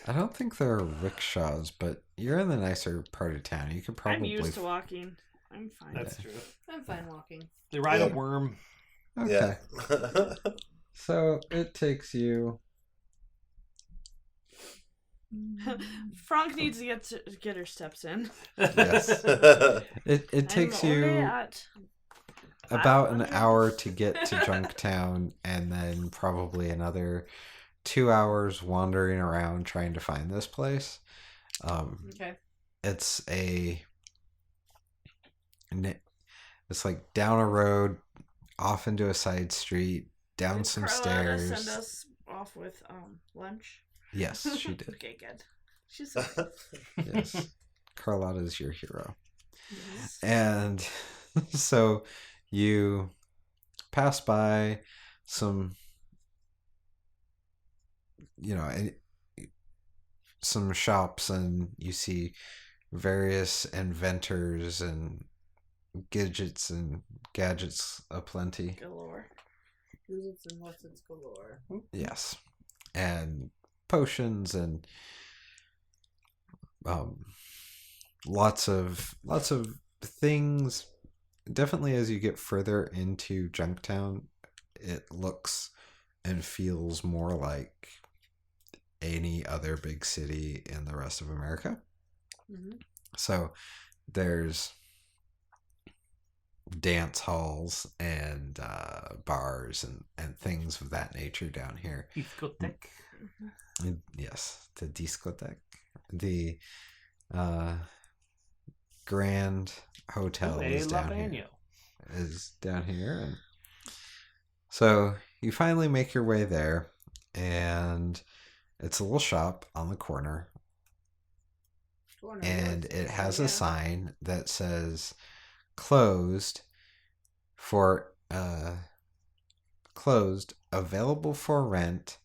I don't think there are rickshaws, but you're in the nicer part of town. You could probably... I'm used to walking. I'm fine. That's true. I'm fine walking. They ride a Yeah. worm. Okay. Yeah. So it takes you... Franck needs to get her steps in. Yes. It takes I'm only you at about an 500. hour to get to Junktown, and then probably another 2 hours wandering around trying to find this place. Okay. It's like down a road, off into a side street, down Did some Carlotta stairs. send us off with lunch? Yes, she did. Okay, good. She's so Yes. Carlotta's your hero. nice. And so you pass by some, some shops, and you see various inventors and gadgets aplenty. Galore. Who's and what's its galore. Yes. And potions and lots of things. Definitely as you get further into Junktown, it looks and feels more like any other big city in the rest of America. Mm-hmm. So there's dance halls and bars and things of that nature down here. Discotheque. Yes, the discotheque. The Grand Hotel is down here. And so you finally make your way there, and it's a little shop on the corner, and it has a sign that says closed, available for rent,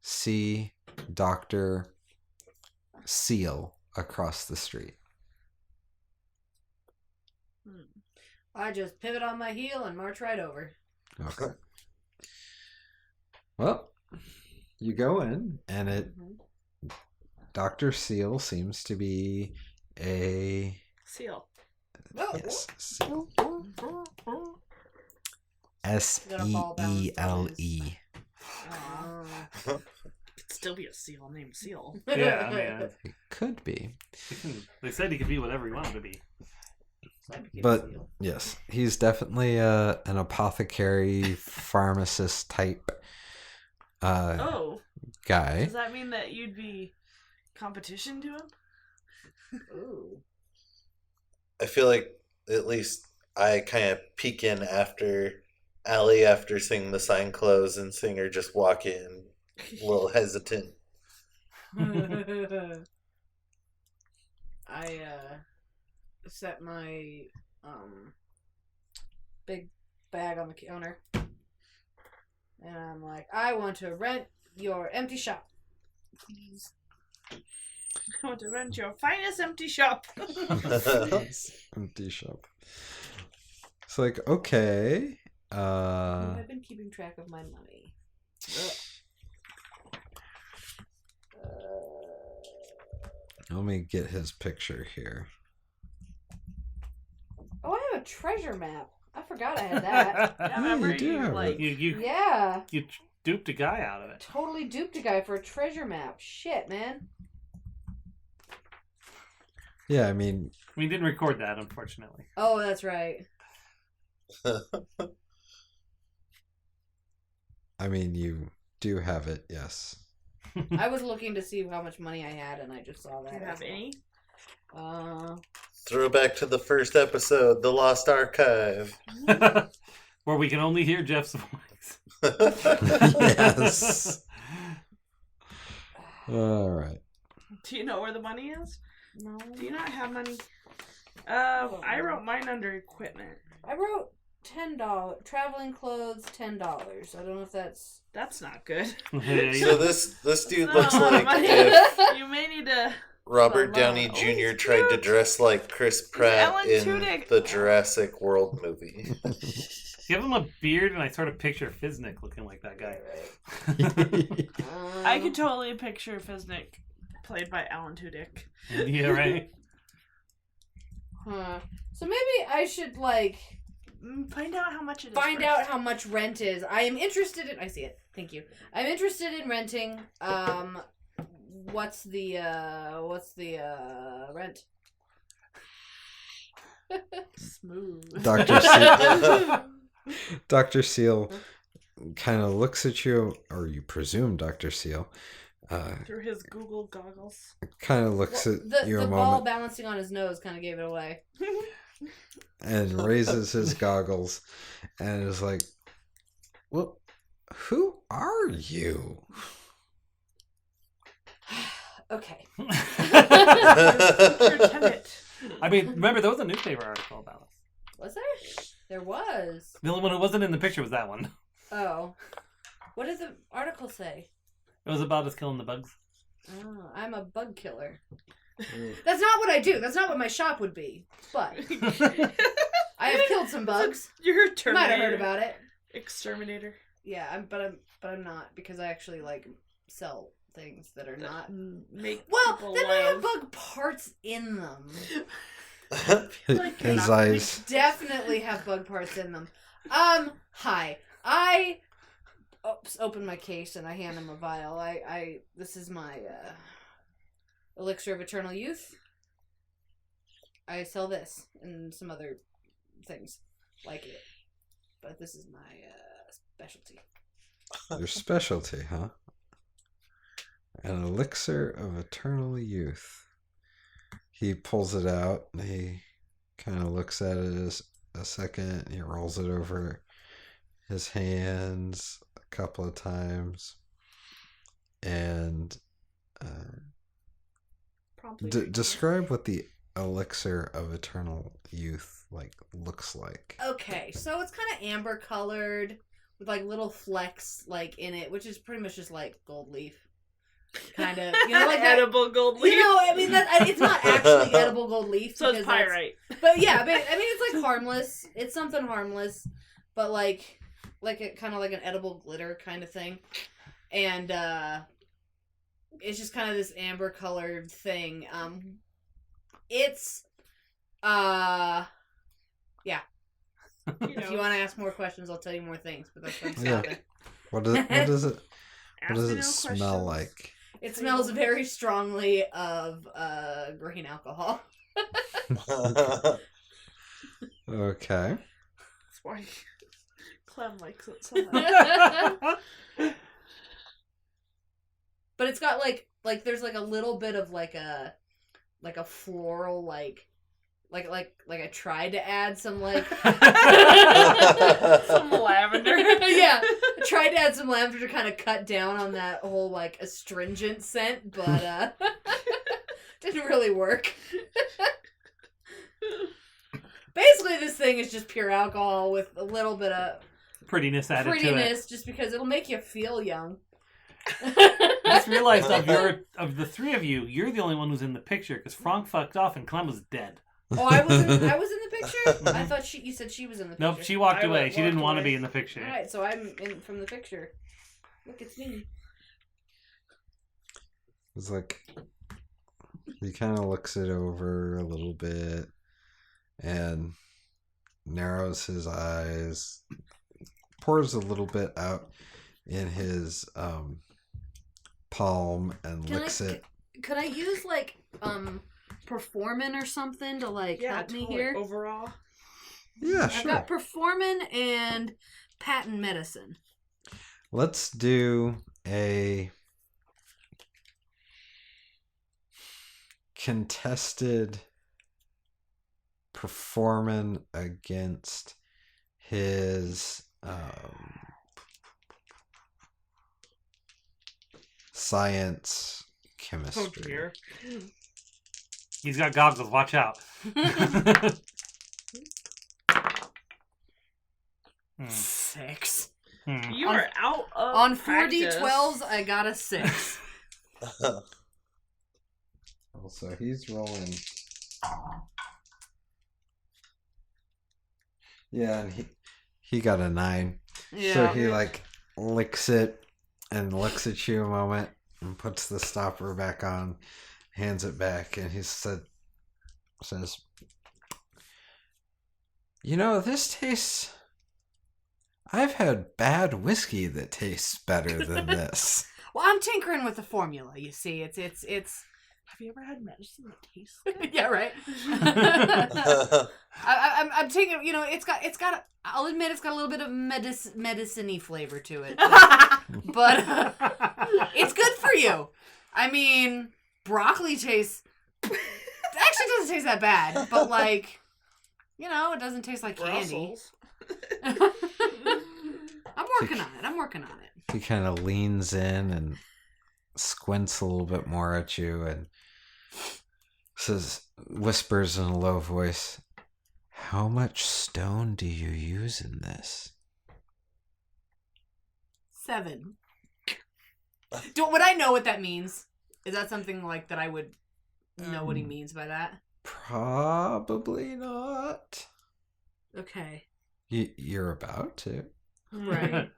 see Dr. Seal across the street. I just pivot on my heel and march right over. Okay. Well, you go in, and Dr. Seal seems to be a... Seal. Oh, Yes. Seal. Seele. Could still be a seal named Seal. Yeah, man. It could be. They said he could be whatever he wanted to be. But yes, he's definitely an apothecary pharmacist type Oh, guy. does that mean that you'd be competition to him? Ooh. I feel like at least I kind of peek in after Allie after seeing the sign close and seeing her just walk in a little hesitant. I set my big bag on the counter, and I'm like, I want to rent your empty shop, please. I want to rent your finest empty shop. Empty shop. It's like, okay. I've been keeping track of my money. Let me get his picture here. Oh, I have a treasure map. I forgot I had that. I remember you do have it. Yeah. You duped a guy out of it. Totally duped a guy for a treasure map. Shit, man. Yeah, I mean, We didn't record that, unfortunately. Oh, that's right. you do have it, yes. I was looking to see how much money I had, and I just saw that. Do you have any? Throwback to the first episode, The Lost Archive. Where we can only hear Jeff's voice. Yes. All right. Do you know where the money is? No. Do you not have money? I wrote mine under equipment. I wrote $10. Traveling clothes, $10. I don't know if that's. That's not good. So this dude Not looks a lot of like money. if You may need to. Robert Hello. Downey Oh, Jr. he's tried to cute. dress like Chris Pratt Alan in Tudyk. the Jurassic World movie. Give him a beard, and I sort of picture Fiznik looking like that guy. I could totally picture Fiznik played by Alan Tudyk. Yeah, right. Huh. So maybe I should like Find out how much it is. find first. out how much rent is. I am interested in. I see it. Thank you. I'm interested in renting. What's the rent? Smooth. Dr. Seal kind of looks at you, or you presume Dr. Seal Through his Google goggles. kind of looks Well, at you the a ball moment balancing on his nose kind of gave it away. and raises his goggles and is like, well, who are you? Okay. Lieutenant. I mean, remember, there was a newspaper article about us. Was there? There was. The only one who wasn't in the picture was that one. Oh. What did the article say? It was about us killing the bugs. Oh, I'm a bug killer. That's not what I do. That's not what my shop would be. But I have killed some bugs. You're a You Terminator. might have heard about it. Exterminator. Yeah, but I'm not because I actually like sell things that are not. Make Well, people then they have live. bug parts in them. Like His you're not- eyes. Definitely have bug parts in them. Hi. I open my case and I hand him a vial. This is my elixir of eternal youth. I sell this and some other things like it, but this is my specialty. Your specialty, huh? An elixir of eternal youth. He pulls it out and he kind of looks at it a second. He rolls it over his hands a couple of times and Promptly describe what the elixir of eternal youth looks like. Okay, so it's kind of amber colored with like little flecks like in it, which is pretty much just like gold leaf. Kind of, you know, like that. edible gold leaf. You know, I mean, it's not actually edible gold leaf. So it's because that's- pyrite. But yeah, I mean, it's like harmless. It's something harmless, but like it kind of like an edible glitter kind of thing, and it's just kind of this amber colored thing. It's yeah. You If know, you want to ask more questions, I'll tell you more things. But that's what I'm Yeah. stopping. What does it ask what does me it no smell questions. like? It smells very strongly of grain alcohol. Okay. That's why Clem likes it so much. But it's got like there's like a little bit of like a floral like I tried to add some like Some lavender. yeah, I tried to add some lavender to kind of cut down on that whole like astringent scent, but didn't really work. Basically, this thing is just pure alcohol with a little bit of Prettiness added to it. prettiness, just because it'll make you feel young. I just realized of the three of you, you're the only one who's in the picture because Frank fucked off and Clem was dead. Oh, I was in the picture. I thought you said she was in the picture. Nope, she walked I away. She didn't walked want to away. be in the picture. All right, so I'm in from the picture. Look, it's me. It's like he kind of looks it over a little bit and narrows his eyes, pours a little bit out in his palm and licks it. Could I use like performin or something to like help me totally. here? Overall. Yeah, I've sure. got performin and patent medicine. Let's do a contested performance against his science chemistry. dear. He's got goggles. Watch out. Hmm. 6. You On- are out of On practice. 4d12s, I got a 6. Also, he's rolling. Yeah, and he got a 9. Yeah. So he like licks it and looks at you a moment and puts the stopper back on, hands it back, and he says, "You know, this tastes. I've had bad whiskey that tastes better than this." Well, I'm tinkering with the formula. You see, it's. Have you ever had medicine that tastes good? Yeah, right. I'm taking. You know, it's got. I'll admit, it's got a little bit of medicine-y flavor to it, but it's good for you. I mean, broccoli tastes. Actually, doesn't taste that bad, but like, you know, it doesn't taste like candy. Brussels. I'm working on it. He kind of leans in and squints a little bit more at you and whispers in a low voice, "How much stone do you use in this?" 7. Would I know what that means? Is that something like that I would know what he means by that? Probably not. Okay. You're about to. Right.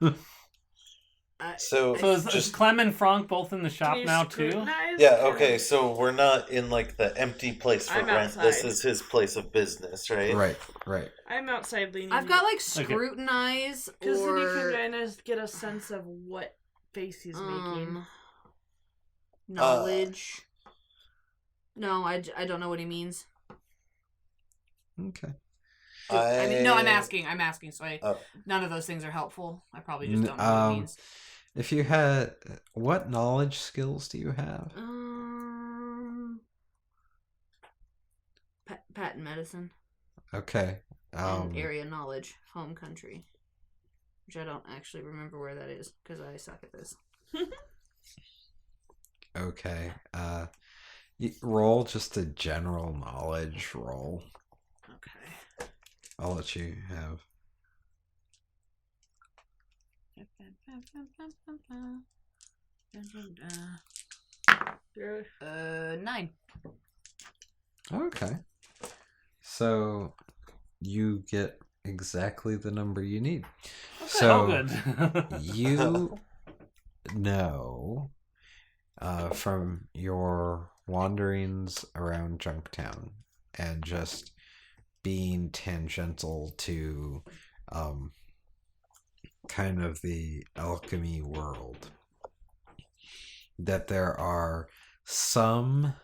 So So is Clem and Frank both in the shop Can you now too? scrutinize? yeah, Kind okay, of- so we're not in like the empty place for I'm rent. This outside. is his place of business, right? Right. I'm outside leaning. I've got like scrutinize because then you or can kind of get a sense of what face he's making. knowledge. No, I don't know what he means. Okay. I mean, no, I'm asking. So Oh. none of those things are helpful. I probably just don't know what it means. If you had, what knowledge skills do you have? Patent medicine Okay. and area knowledge, home country, which I don't actually remember where that is because I suck at this. Okay. Roll just a general knowledge roll. Okay. I'll let you have. 9. Okay. So you get exactly the number you need. Oh, So good. you know from your wanderings around Junktown and just being tangential to kind of the alchemy world that there are some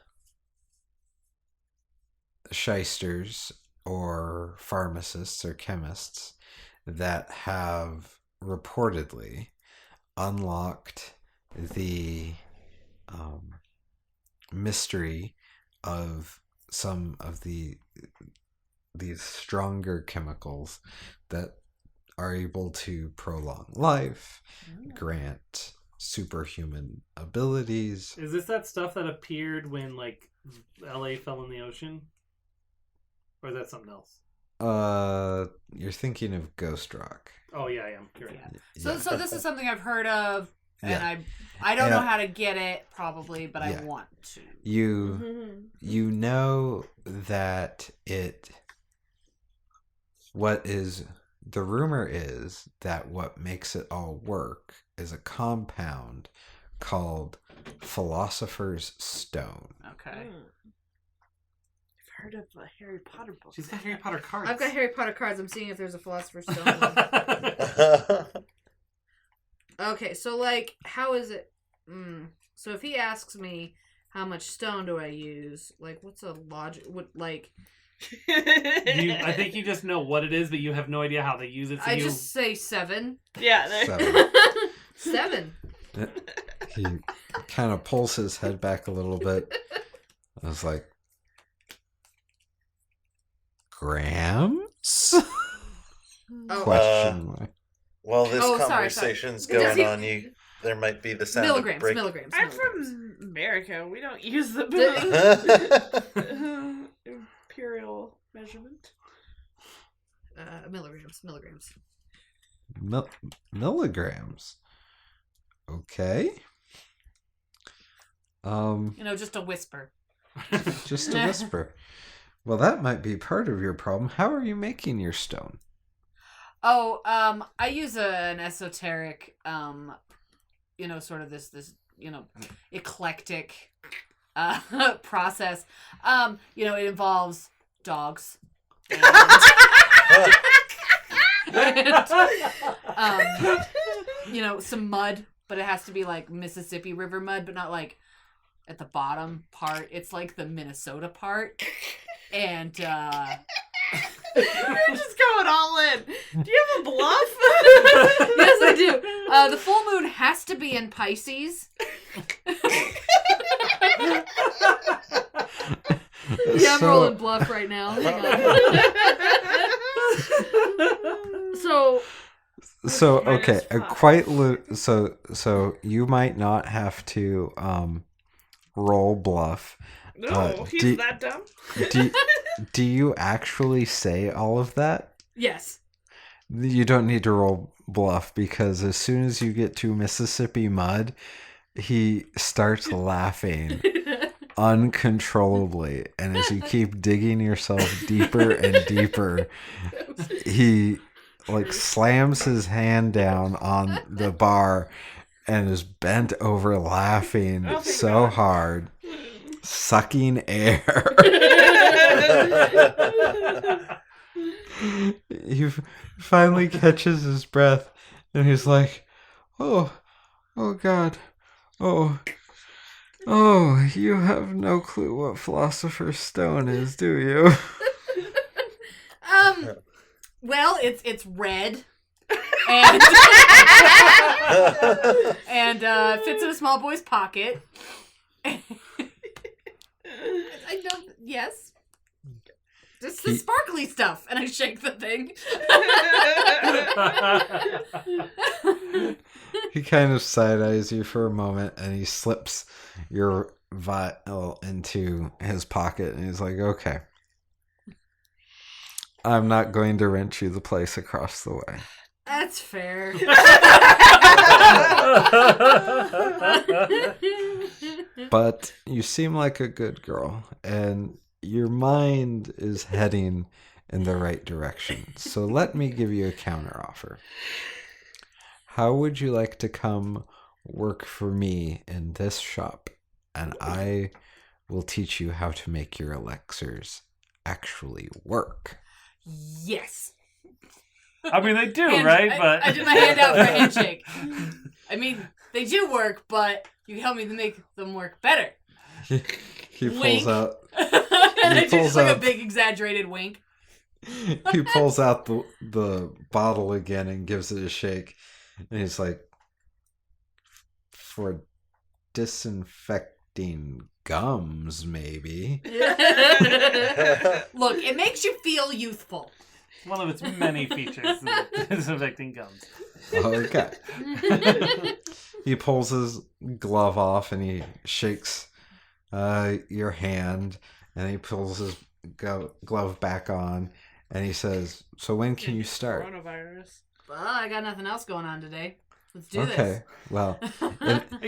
shysters or pharmacists or chemists that have reportedly unlocked the mystery of some of these stronger chemicals that are able to prolong life, grant superhuman abilities. Is this that stuff that appeared when like LA fell in the ocean? Or is that something else? You're thinking of Ghost Rock. Oh yeah, I am. You're right. So this is something I've heard of, and Yeah. I don't know Yeah. how to get it probably, but Yeah. I want to. You know that the rumor is that what makes it all work is a compound called Philosopher's Stone. Okay. I've heard of a Harry Potter book. She's got Harry Potter cards. I've got Harry Potter cards. I'm seeing if there's a Philosopher's Stone. Okay, so like, how is it? So if he asks me how much stone do I use, like, what's a logic? What like? I think you just know what it is, but you have no idea how they use it. So I you... just say 7. Yeah. There. 7. 7. He kind of pulls his head back a little bit. I was like, grams? Oh. Question mark. While this Oh, sorry, conversation's sorry. Does going he- on, there might be the sound Milligrams, of break. milligrams. I'm milligrams. from America. We don't use the imperial measurement. Milligrams. Milligrams. Okay. Just a whisper. Just a whisper. Well, that might be part of your problem. How are you making your stone? Oh, I use an esoteric, sort of this, eclectic, process. It involves dogs. And, some mud, but it has to be like Mississippi River mud, but not like at the bottom part. It's like the Minnesota part. And, You're just going all in. Do you have a bluff? yes, I do. The full moon has to be in Pisces. Yeah, I'm rolling bluff right now. Hang on. So okay, so you might not have to roll bluff. No, he's that dumb. Do you actually say all of that? Yes. You don't need to roll bluff because as soon as you get to Mississippi mud, he starts laughing uncontrollably, and as you keep digging yourself deeper and deeper, he slams his hand down on the bar and is bent over laughing so hard, sucking air. He finally catches his breath and he's like, oh God, oh, you have no clue what Philosopher's Stone is, do you? Well, it's red. And fits in a small boy's pocket. I know. Yes. Just the sparkly stuff, and I shake the thing. He kind of side-eyes you for a moment, and he slips your vial into his pocket, and he's like, okay. I'm not going to rent you the place across the way. That's fair. But you seem like a good girl, and your mind is heading in the right direction. So let me give you a counteroffer. How would you like to come work for me in this shop, and I will teach you how to make your elixirs actually work? Yes. I mean, they do, right? But I did my hand out for a handshake. I mean, they do work, but you help me to make them work better. He pulls Wink. out. It's pulls just like out- a big exaggerated wink. He pulls out the bottle again and gives it a shake, and he's like, for disinfecting gums, maybe. Look, it makes you feel youthful. one of its many features is disinfecting gums. Okay. He pulls his glove off and he shakes your hand, and he pulls his glove back on, and he says, so when can you start? Coronavirus. Well, I got nothing else going on today. Let's do Okay, well, You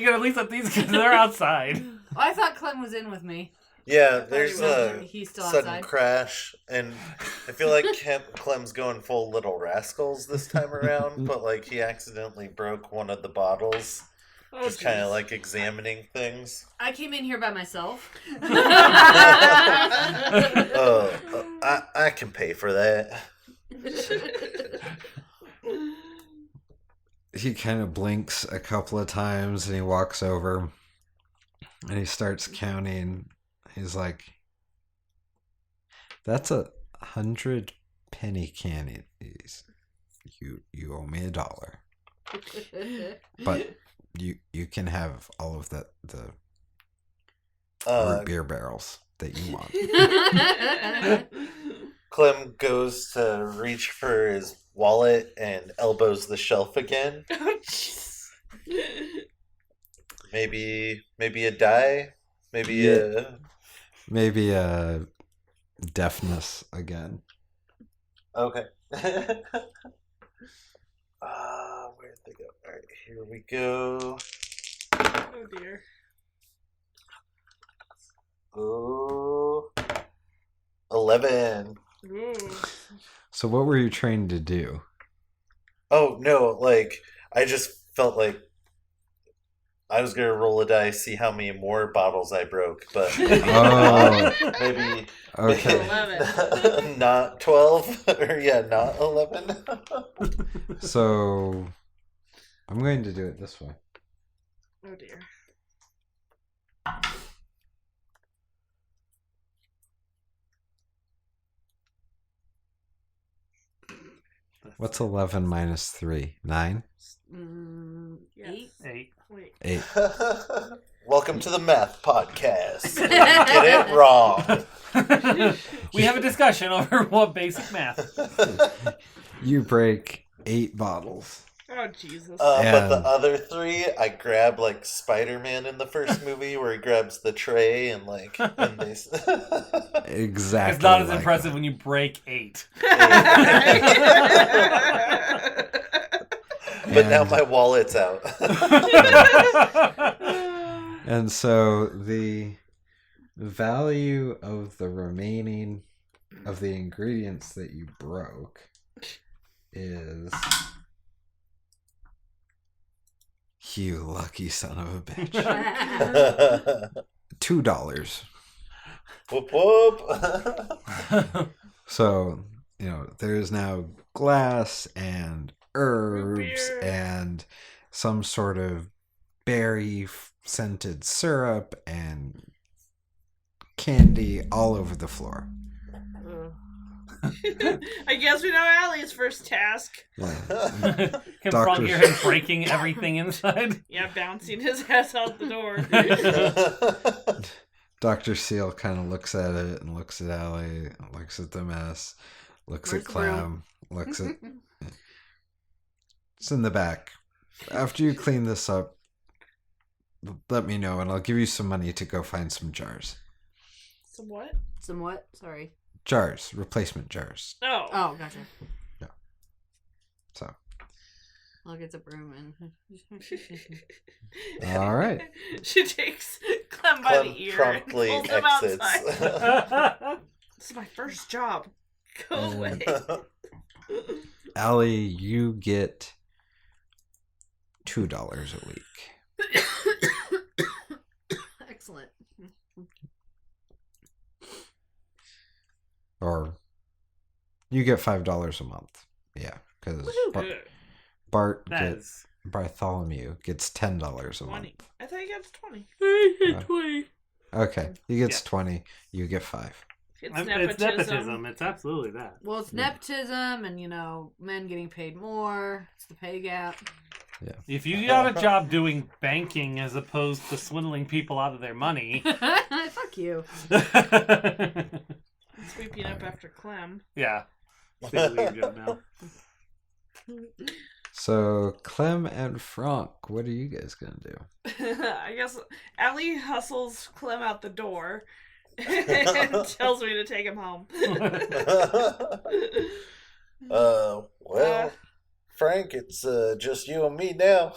gotta at least let these kids, they're outside. Oh, I thought Clem was in with me. Yeah, there's a He's still sudden outside. crash, and I feel like Clem's going full Little Rascals this time around, but like he accidentally broke one of the bottles, Oh, just kind of jeez. like examining things. I came in here by myself. I can pay for that. he kind of blinks a couple of times and he walks over and he starts counting. He's like, that's 100 penny candies. You owe me $1. But you can have all of the root beer barrels that you want. Clem goes to reach for his wallet and elbows the shelf again. Oh, jeez. Maybe a die. Maybe Yeah. Maybe deafness again. Okay. Where'd they go? All right, here we go. Oh dear. Oh, 11. Ooh. So what were you trying to do? Oh no! Like I just felt like I was gonna roll a dice, see how many more bottles I broke, but maybe Oh. not. Maybe Okay. 11. not 12, or yeah, not 11. So I'm going to do it this way. Oh dear. What's 11 minus 3? 9? Yes. 8. 8. Wait. 8. Welcome to the math podcast. Where we get it wrong. We have a discussion over what basic math. You break 8 bottles. Oh Jesus. But the And- other 3, I grab like Spider-Man in the first movie, where he grabs the tray and like, and they. Exactly. It's not as like impressive that. when you break 8. But now And- my wallet's out. And so the value of the remaining of the ingredients that you broke is, you lucky son of a bitch, $2. Whoop whoop. So, there's now glass and herbs beer. and some sort of berry scented syrup and candy all over the floor. I guess we know Allie's first task. Yeah. Confront Doctors- him breaking everything inside. Yeah, bouncing his ass out the door. Dr. Seal kind of looks at it and looks at Allie, looks at the mess, looks Where's at the broom? Clam, looks at... It's in the back. After you clean this up, let me know and I'll give you some money to go find some jars. Some what? Somewhat. Sorry. Jars, replacement jars. Oh. Oh, gotcha. So, I'll get the broom and. all right. She takes Clem by Clem the ear promptly and pulls him exits. outside. This is my first job. Go away. Allie, you get $2 a week. Excellent. Or you get $5 a month. Yeah, because Good. Bartholomew gets $10 a 20. month. I thought you got 20. Uh, 20. Okay, he gets Yeah. 20. You get 5. It's It's nepotism. nepotism. It's absolutely that. Well, it's nepotism and, men getting paid more. It's the pay gap. If you got a job doing banking as opposed to swindling people out of their money. Fuck you. Sweeping up after Clem. Yeah. It's a weird job now. So Clem and Franck, what are you guys gonna do? I guess Allie hustles Clem out the door and tells me to take him home. Well, Frank, it's just you and me now.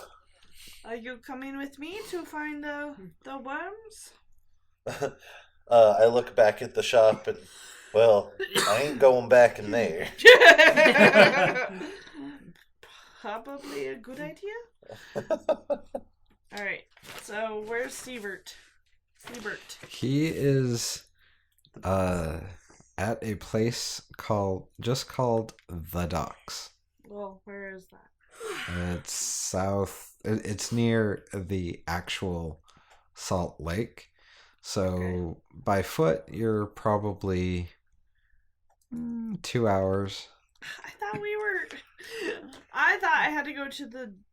Are you coming with me to find the worms? I look back at the shop and, well, I ain't going back in there. Probably a good idea. Alright, so where's Siebert? He is at a place called The Docks. Well, where is that? It's south. It's near the actual Salt Lake. So Okay. by foot, you're probably 2 hours. I thought I had to go to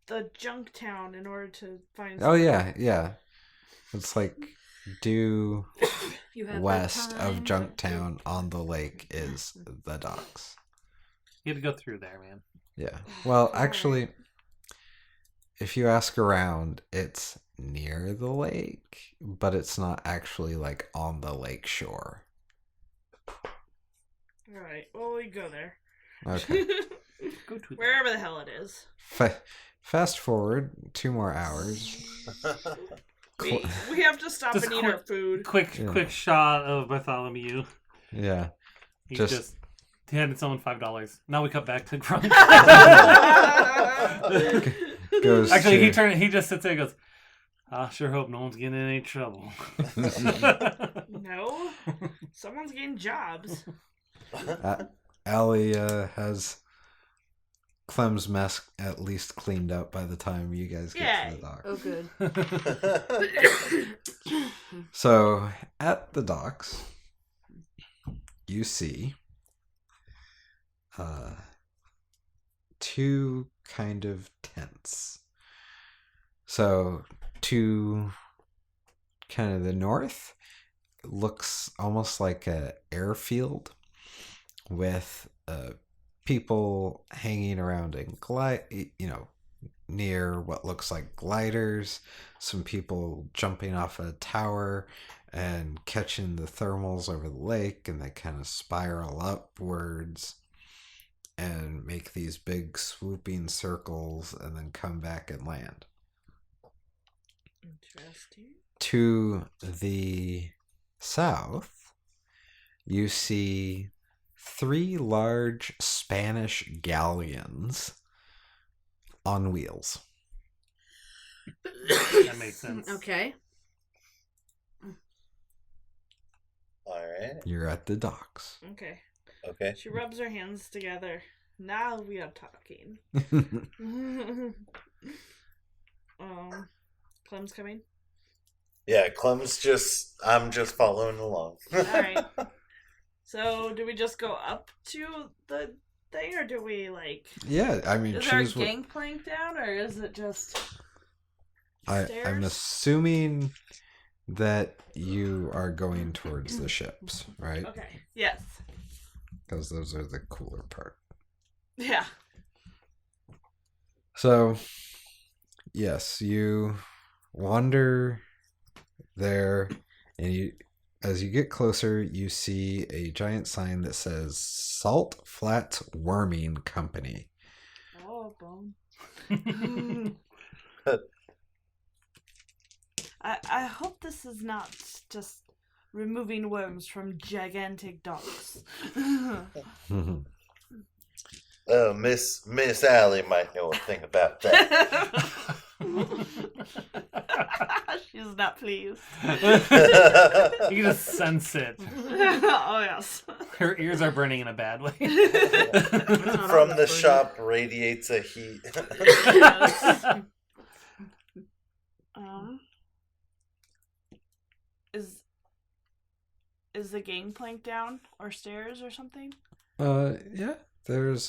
the junk town in order to find Oh yeah. It's like due You have west the of time. Junktown on the lake is The Docks. You had to go through there, man. Yeah. Well, actually, if you ask around, it's near the lake, but it's not actually like on the lake shore. All right. Well, we go there. Okay. Go to Wherever the hell it is. Fast forward 2 more hours. We have to stop Just and eat our food. quick shot of Bartholomew. Yeah. He Just- he handed someone $5. Now we cut back to Grunk. Goes Actually, to- he just sits there and goes, I sure hope no one's getting in any trouble. No, someone's getting jobs. Allie has Clem's mess at least cleaned up by the time you guys get to the dock. Oh, good. So at the docks, you see 2 kind of tents. So to kind of the north looks almost like a airfield with people hanging around in near what looks like gliders, some people jumping off a tower and catching the thermals over the lake, and they kind of spiral upwards and make these big swooping circles and then come back and land. Interesting. To the south, you see 3 large Spanish galleons on wheels. That makes sense. Okay. All right. You're at the docks. Okay. Okay. She rubs her hands together. Now we are talking. Clem's coming. Yeah, I'm just following along. Alright. So, do we just go up to the thing, or do we, like... Yeah, I mean, Is there a choose what... gangplank down, or is it just... I'm stairs? assuming that you are going towards the ships, right? Okay. Yes. Because those are the cooler part. Yeah. So, yes, you wander there, and as you get closer, you see a giant sign that says Salt Flats Worming Company. Oh, bone. I hope this is not just removing worms from gigantic docks. Oh, Miss Allie might know a thing about that. She's not pleased. You can just sense it. Oh, yes. Her ears are burning in a bad way. From the shop radiates a heat. Yes. Is the gangplank down or stairs or something? Yeah, there's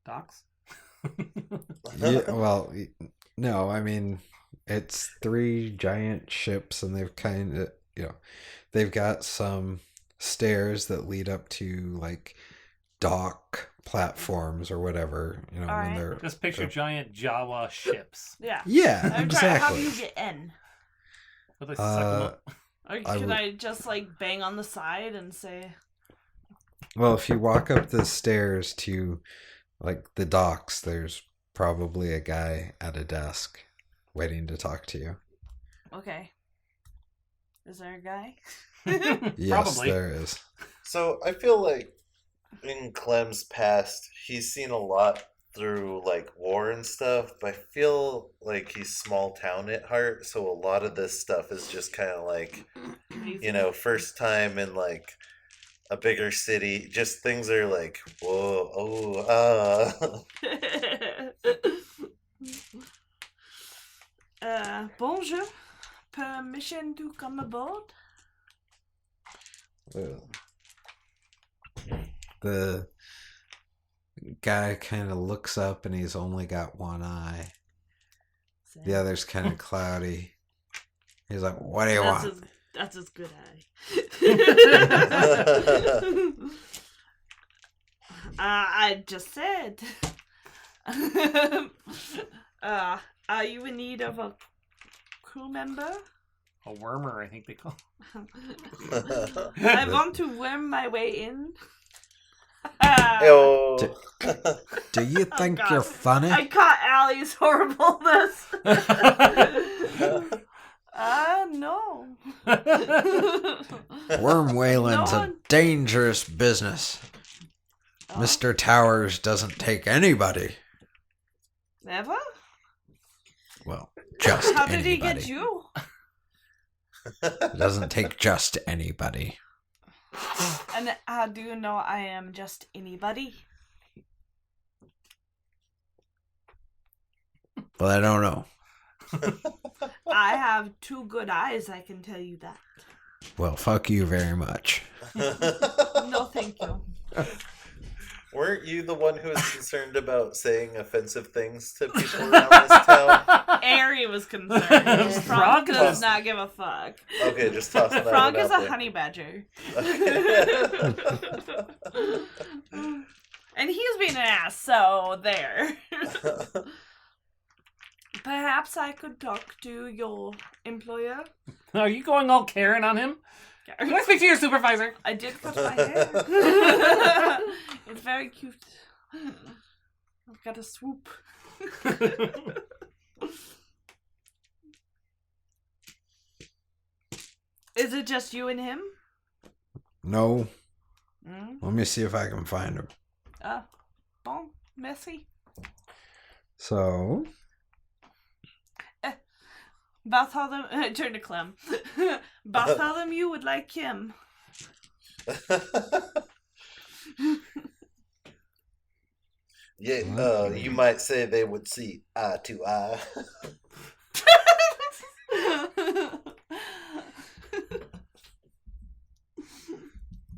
Docks? yeah, well, no, I mean, it's 3 giant ships, and they've kind of, they've got some stairs that lead up to like dock platforms or whatever, when Alright. they're Just picture giant Jawa ships. Yeah. yeah, I'm trying. How do exactly. you get in? But they suck 'em up. Or I can would- I just like bang on the side and say, Well, if you walk up the stairs to like the docks, there's probably a guy at a desk waiting to talk to you. okay. Is there a guy? Yes, Probably. there is. So I feel like in Clem's past, he's seen a lot through like war and stuff, but I feel like he's small town at heart, so a lot of this stuff is just kind of like, first time in like a bigger city. Just things are like, whoa, Bonjour. Permission to come aboard? The guy kind of looks up, and he's only got one eye. The other's kind of cloudy. He's like, "What do you want?" That's his good eye. I just said, Are you in need of a crew member? A wormer, I think they call. I want to worm my way in. Yo. Do you think God. you're funny? I caught Allie's horribleness. No. Worm whaling's No a one- dangerous business. Oh, Mr. Towers doesn't take anybody. Never? Well, just How did anybody. he get you? He doesn't take just anybody. And how do you know I am just anybody? Well, I don't know. I have 2 good eyes, I can tell you that. Well, fuck you very much. No, thank you. Weren't you the one who was concerned about saying offensive things to people around this town? Ari was concerned. Frog Frog does does. not give a fuck. Okay, just tossing that Frog one is out a there. honey badger. Okay. And he's being an ass, so there. Perhaps I could talk to your employer. Are you going all Karen on him? Can I speak to your supervisor? I did cut my hair. It's very cute. I've got a swoop. Is it just you and him? No. Mm? Let me see if I can find him. Bon, merci. So, Bartholomew, I turned to Clem. Bartholomew would like him. Yeah, you might say they would see eye to eye.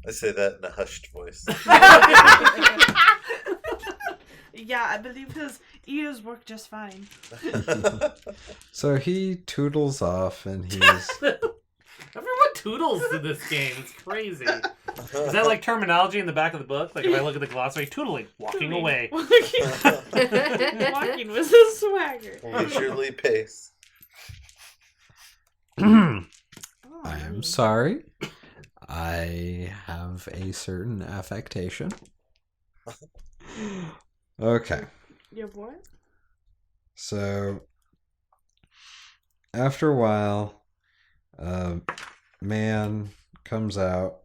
I say that in a hushed voice. Yeah, I believe his ears work just fine. so he toodles off and he's Everyone toodles in this game. It's crazy. Is that like terminology in the back of the book? Like if I look at the glossary, tootling, walking away. Walking with a swagger. Leisurely pace. I'm sorry. I have a certain affectation. Okay. Your boy? So after a while, man comes out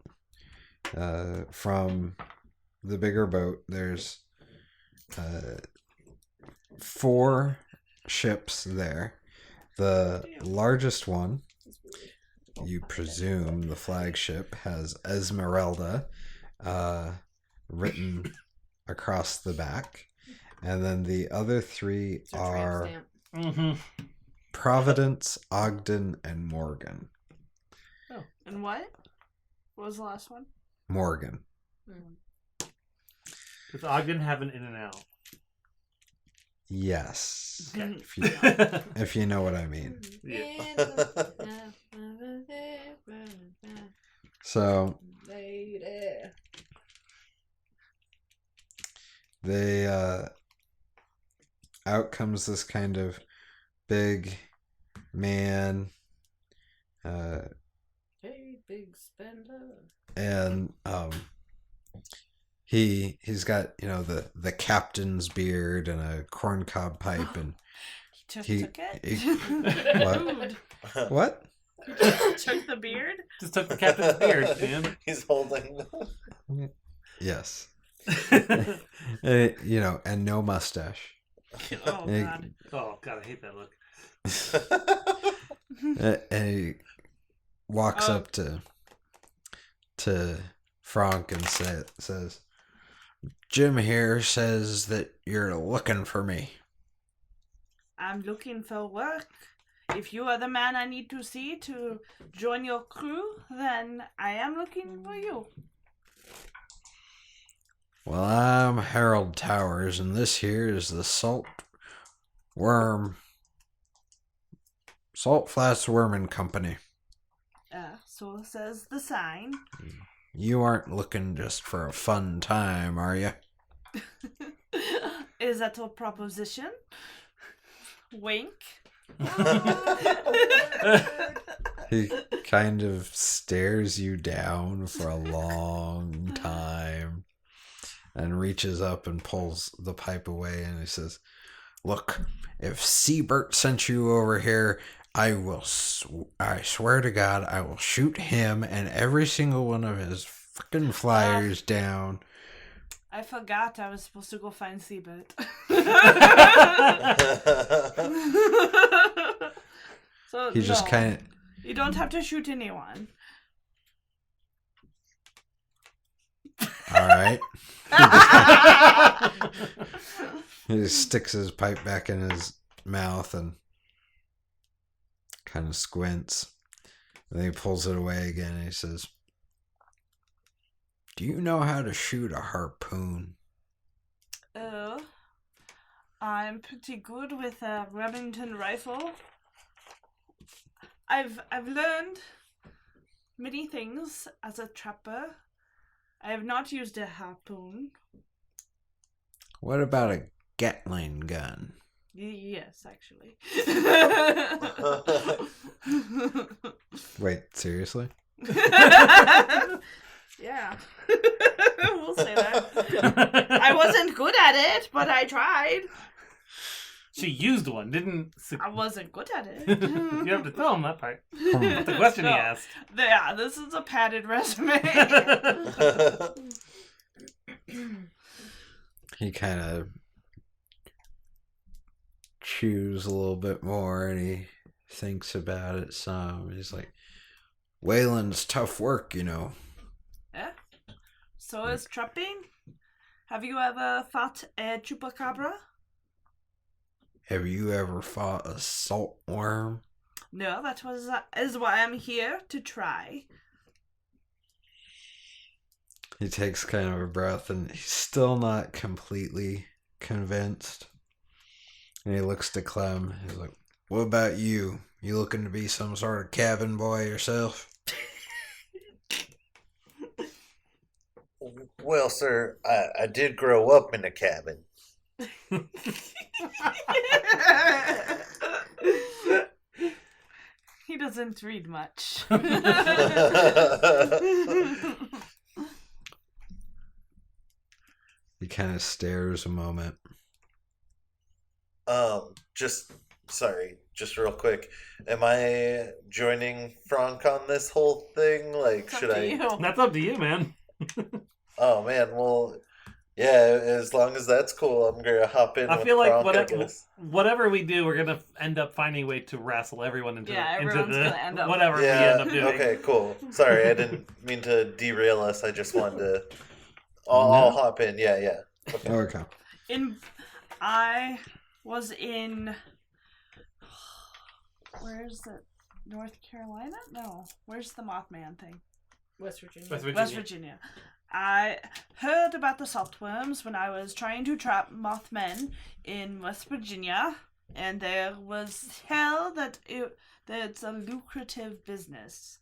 from the bigger boat. There's 4 ships there. The largest one, you presume the flagship, has Esmeralda written across the back. And then the other 3 It's a are tramp Mm-hmm. Providence, Ogden, and Morgan. And what? What was the last one? Morgan. stamp. Does Ogden have an in and out? Yes. Okay. If you know what I mean. Yeah. So Lady. they out comes this kind of big man Hey, big spender. and he's got, you know, the captain's beard and a corncob pipe and He just He- took it? he- what? Rude. what? He just took the beard? Just took the captain's beard, man. He's holding. Yes. You know, and no mustache. Oh, Hey. God. Oh god, I hate that look. And he walks Oh. up to Frank and says, Jim here says that you're looking for me. I'm looking for work. If you are the man I need to see to join your crew, then I am looking for you. Well, I'm Harold Towers, and this here is the Salt Flats Worming Company. So says the sign. You aren't looking just for a fun time, are you? Is that a proposition? Wink. He kind of stares you down for a long time and reaches up and pulls the pipe away, and he says, "Look, if Seabert sent you over here, I swear to God, I will shoot him and every single one of his fucking flyers down." I forgot I was supposed to go find Seabert. So He just kind of... You don't have to shoot anyone. All right. He just sticks his pipe back in his mouth and kind of squints. And then he pulls it away again and he says, "Do you know how to shoot a harpoon?" Oh, I'm pretty good with a Remington rifle. I've learned many things as a trapper. I have not used a harpoon. What about a Gatling gun? Yes, actually. Wait, seriously? Yeah. We'll say that. I wasn't good at it, but I tried. She used one, didn't... I wasn't good at it. You have to tell him that part. That's the question he No. asked. Yeah, this is a padded resume. He kind of chews a little bit more and he thinks about it some. He's like, "Whalen's tough work, you know." Yeah. So is trapping. Have you ever fought a chupacabra? Have you ever fought a saltworm? No, is why I'm here to try. He takes kind of a breath and he's still not completely convinced. And he looks to Clem. He's like, "What about you? You looking to be some sort of cabin boy yourself?" Well, sir, I did grow up in a cabin. He doesn't read much. He kind of stares a moment. Just real quick. Am I joining Frank on this whole thing? Like, It's up should to I? you. That's up to you, man. Oh man, well, yeah. As long as that's cool, I'm gonna hop in. I with feel like Frank, I guess. whatever we do, we're gonna end up finding a way to wrestle everyone into, Yeah, into everyone's the gonna end up- whatever we Yeah. end up doing. Okay. Cool. Sorry, I didn't mean to derail us. I just wanted to. I'll hop in. Yeah. Yeah. Okay. Okay. I was in. Where's it? North Carolina? No. Where's the Mothman thing? West Virginia. West Virginia. I heard about the saltworms when I was trying to trap Mothmen in West Virginia, and there was hell that it's a lucrative business.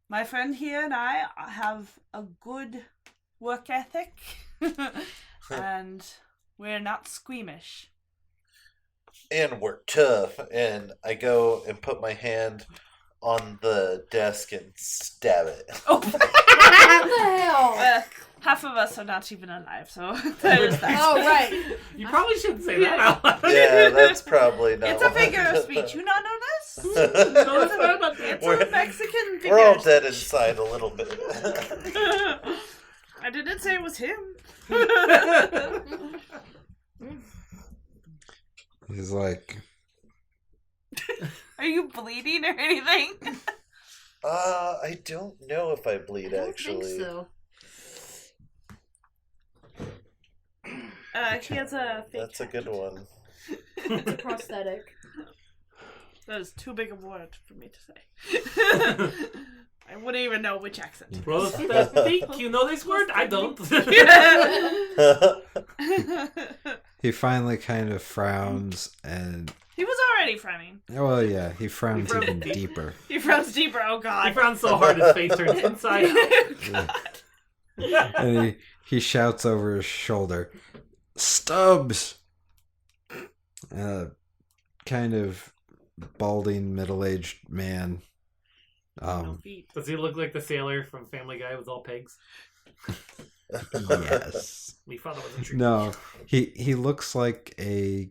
My friend here and I have a good work ethic, and we're not squeamish. And we're tough. And I go and put my hand on the desk and stab it. Oh, What the hell? half of us are not even alive, so there's that. Oh, right. You probably shouldn't say that out loud. Yeah, that's probably not. It's a figure of speech. You not know this? No, it's not about that. It's a Mexican figure. We're all of dead inside a little bit. I didn't say it was him. He's like, Are you bleeding or anything? I don't know if I bleed I don't actually. think so. He has a fake. That's a good one. It's a prosthetic. That is too big a word for me to say. I wouldn't even know which accent. Prosthetic? You know this word? I don't. he finally kind of frowns and, He was already frowning. well, yeah, he frowns He even frowns- deeper. He frowns deeper. Oh He God. frowns so hard his face turns inside out. God. And he shouts over his shoulder, "Stubbs!" Kind of balding middle-aged man. No feet. Does he look like the sailor from Family Guy with all pigs? Yes. We thought it was a tree. No, he looks like a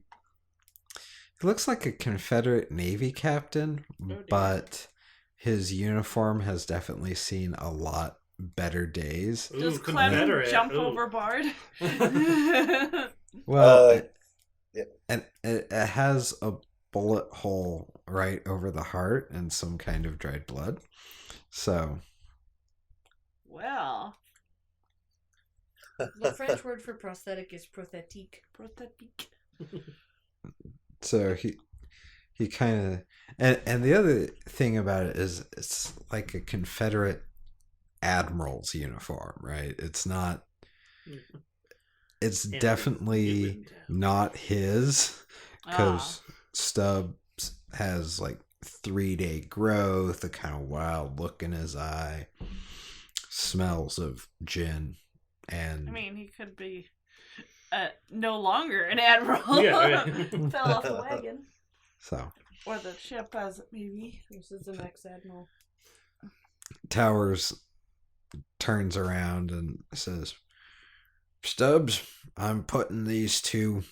Confederate Navy captain, dear. but his uniform has definitely seen a lot better days. Ooh, Does Clem Confederate. jump Ooh. overboard? Well, yeah. and it has a bullet hole right over the heart and some kind of dried blood. So, Well, The French word for prosthetic is prothétique. prosthetic. so he kind of and the other thing about it is it's like a Confederate admiral's uniform, right? It's not. It's Yeah, definitely you wouldn't have. not his, because Stubbs has like 3-day growth, a kind of wild look in his eye, smells of gin, and I mean, he could be no longer an admiral. Yeah, right. Fell off the wagon. so Or the ship, as it may be. This is an ex-admiral. Towers turns around and says, "Stubbs, I'm putting these two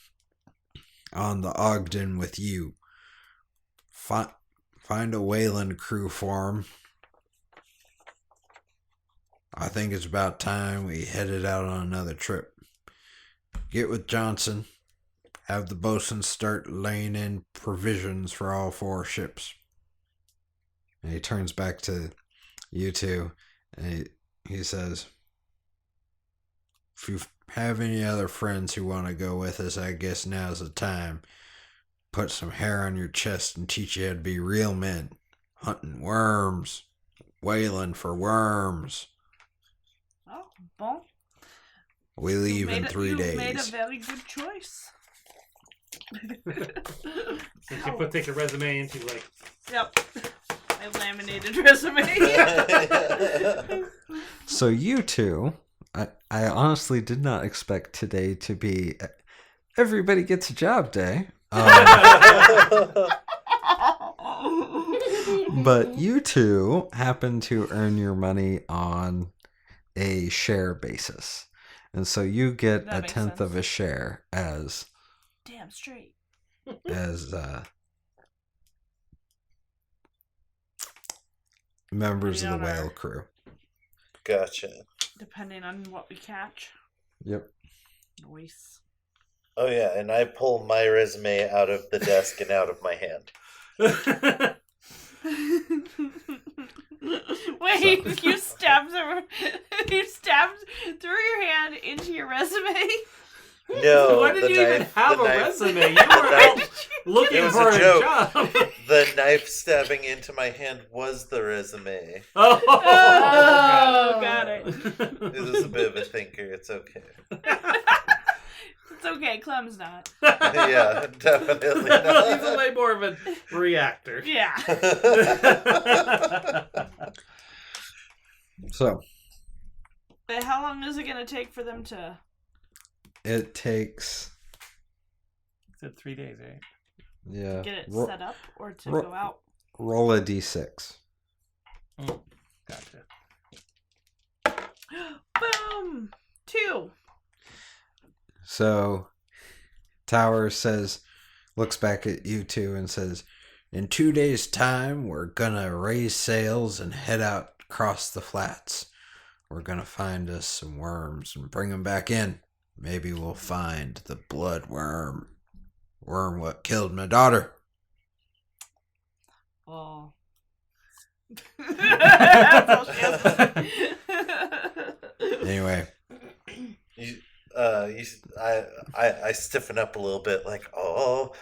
on the Ogden with you. Find a whaling crew for 'em. I think it's about time we headed out on another trip. Get with Johnson. Have the bosun start laying in provisions for all 4 ships." And he turns back to you two, and he says, "If you have any other friends who want to go with us, I guess now's the time. Put some hair on your chest and teach you how to be real men. Hunting worms. Whaling for worms. Oh, bon. We leave in 3 You made a days." very good choice. Since you take a resume into like Yep. My laminated resume. So you two, I honestly did not expect today to be everybody gets a job day. But you two happen to earn your money on a share basis. And so you get That a makes tenth sense. of a share as Damn straight. members of the Depending on whale our- crew. Gotcha. Depending on what we catch. Yep. Nice. Oh yeah, and I pull my resume out of the desk and out of my hand. Wait, you stabbed through your hand into your resume? No, why did the you even knife- have the a knife- resume? You were out looking It was for a a joke. job. The knife stabbing into my hand was the resume. Oh, Got it. It was a bit of a thinker. It's okay. It's okay, Clem's not. Yeah, definitely He's not. way more of a reactor. Yeah. So But how long is it gonna take for them to... it takes Said 3 days, right? yeah. get it ro- set up or to ro- go out? roll a d6. Gotcha. Boom! 2. So Tower looks back at you two and says, "In 2 days' time, we're gonna raise sails and head out across the flats. We're gonna find us some worms and bring them back in. Maybe we'll find the blood worm. Worm what killed my daughter." Oh. That's all she has to say. Anyway, I stiffen up a little bit, like, oh,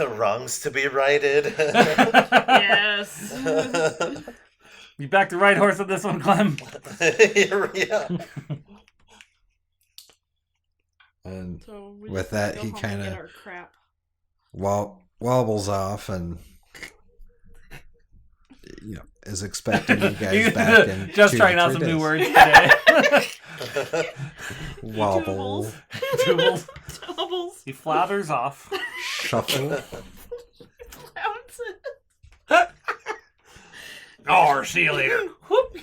wrongs to be righted. Yes. You back the right horse on this one, Clem. Yeah. and So we With just that, go he home and kinda- get our crap. wobbles off and is expecting you guys back in Just 2 to trying out 3 some new days. words today. Wobble. Toobles. Doubles. He flounders off. Shuffle. Flounces. Oh, see you later. Whoop.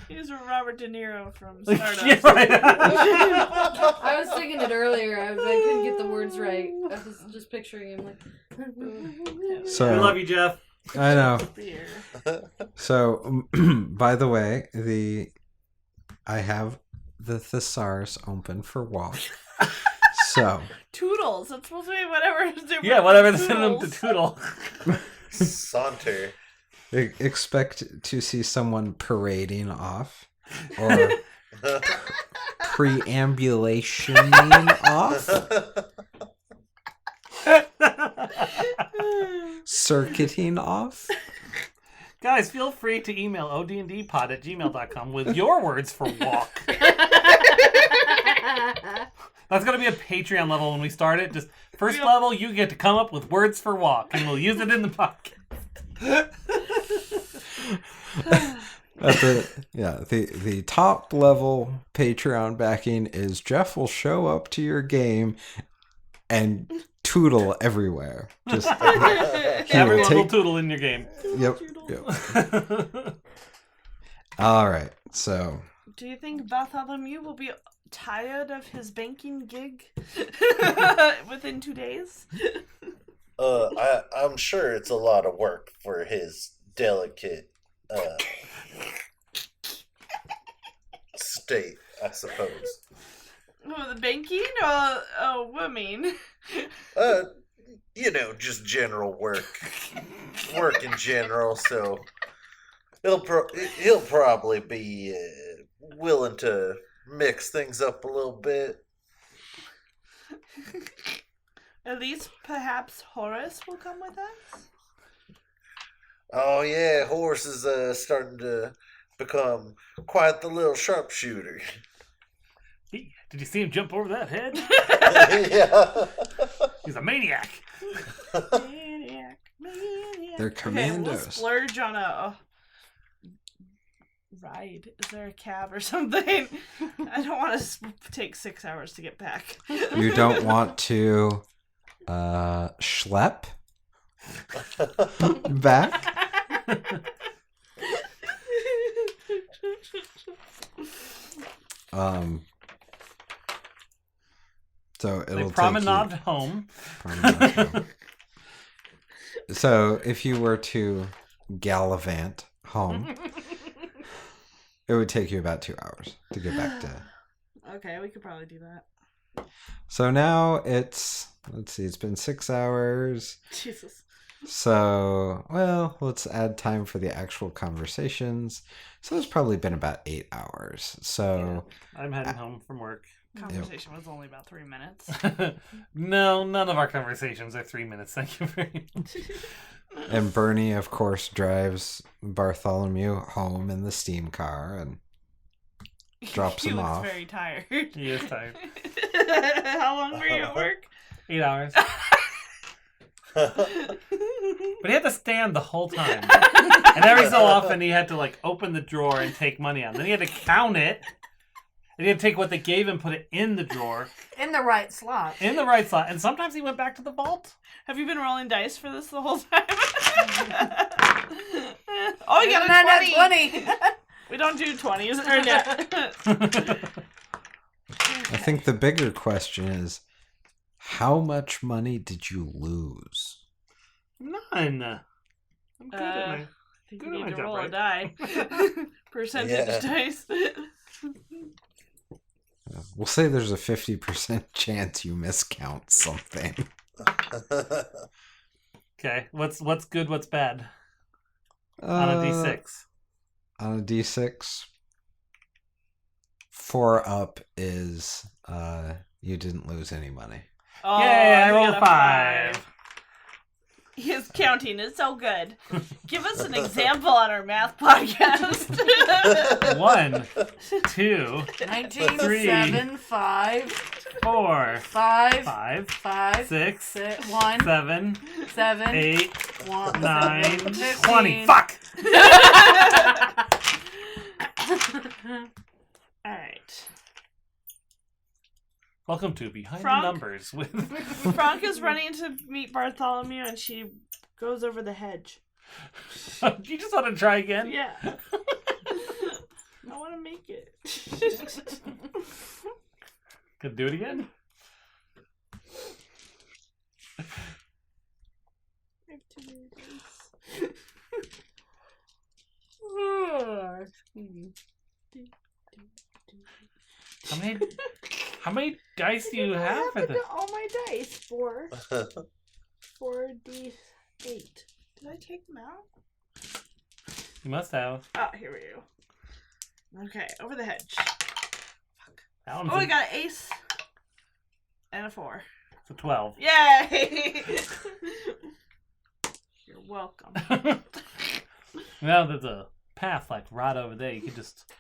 He's Robert De Niro from Stardust. Yeah, right. I was singing it earlier. I couldn't get the words right. I was just picturing him like. So We love you, Jeff. I know. Beer. So, by the way, I have the thesaurus open for walk. So, Toodles. It's supposed to be whatever is different. Yeah, whatever the from synonym to toodles. toodle. Saunter. expect to see someone parading off or preambulationing off, circuiting off. Guys, feel free to email odndpod@gmail.com with your words for walk. That's going to be a Patreon level when we start it. Just first level, you get to come up with words for walk, and we'll use it in the podcast. The top level Patreon backing is Jeff will show up to your game and toodle everywhere. Just Everyone will toodle in your game. Yep. All right. So, Do you think Bartholomew will be tired of his banking gig within 2 days? I'm sure it's a lot of work for his delicate state, I suppose. Oh, the banking or what mean? Just general work in general. So he'll probably be willing to mix things up a little bit. At least perhaps Horace will come with us? Oh yeah, Horace is starting to become quite the little sharpshooter. Did you see him jump over that head? Yeah. He's a maniac. Maniac. they're Okay, commandos. we'll splurge on a ride. Is there a cab or something? I don't want to take 6 hours to get back. You don't want to schlep back? So it'll They promenade take home. you, so if you were to gallivant home, it would take you about 2 hours to get back to. Okay, we could probably do that. So now let's see, it's been 6 hours. Jesus. So, well, let's add time for the actual conversations. So it's probably been about 8 hours. So I'm heading home from work. Conversation was only about 3 minutes. No, none of our conversations are 3 minutes. Thank you very much. And Bernie, of course, drives Bartholomew home in the steam car and drops him off. He looks very tired. He is tired. How long were you at work? 8 hours. But he had to stand the whole time. And every so often he had to open the drawer and take money out. Then he had to count it. And he had to take what they gave him, put it in the drawer. In the right slot. In the right slot. And sometimes he went back to the vault. Have you been rolling dice for this the whole time? Oh, you got a 20. 20. We don't do 20s. Or no. I think the bigger question is, how much money did you lose? None. I'm good at my... I think Good you on need my to job, roll a right? die. Percentage Yeah. dice. We'll say there's a 50% chance you miscount something. Okay, what's good, what's bad? On a D6. On a D6, 4 up is you didn't lose any money. Oh, Yay, I you rolled got a 5. His counting is so good. Give us an example on our math podcast. 1, 2, 19, 3, 7, 5, 4, 5, 5, 5, 6, 1, 7, 7, 8, 1, 9, 15. 20. Fuck! Alright. Welcome to Behind Frank? the Numbers with Frank is running to meet Bartholomew and she goes over the hedge. You just want to try again? Yeah. I want to make it. Could do it again? How many dice do you have for this? All my dice. 4d8. Did I take them out? You must have. Oh, here we go. Okay, over the hedge. That one's Oh, I got an ace and a 4. it's a 12. Yay! You're welcome. Now there's a path like right over there. You could just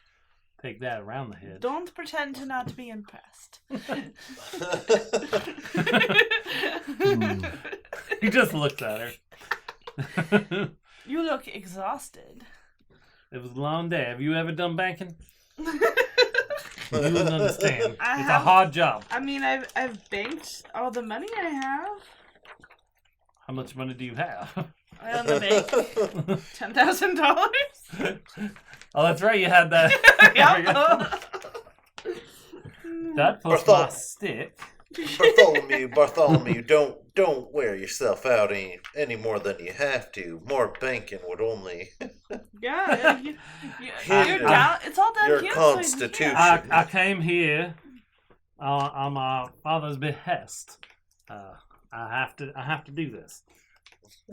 take that around the hedge. Don't pretend to not be impressed. He just looks at her. You look exhausted. It was a long day. Have you ever done banking? You wouldn't understand. I It's a have- hard job. I mean, I've banked all the money I have. How much money do you have? I own the bank. $10,000. Oh, that's right. You had that. Yep. That plus my Barthol- stick. Bartholomew, don't wear yourself out any more than you have to. More banking would only Yeah, you're Hinder down. It's all down your here. constitution. I came here on my father's behest. I have to do this.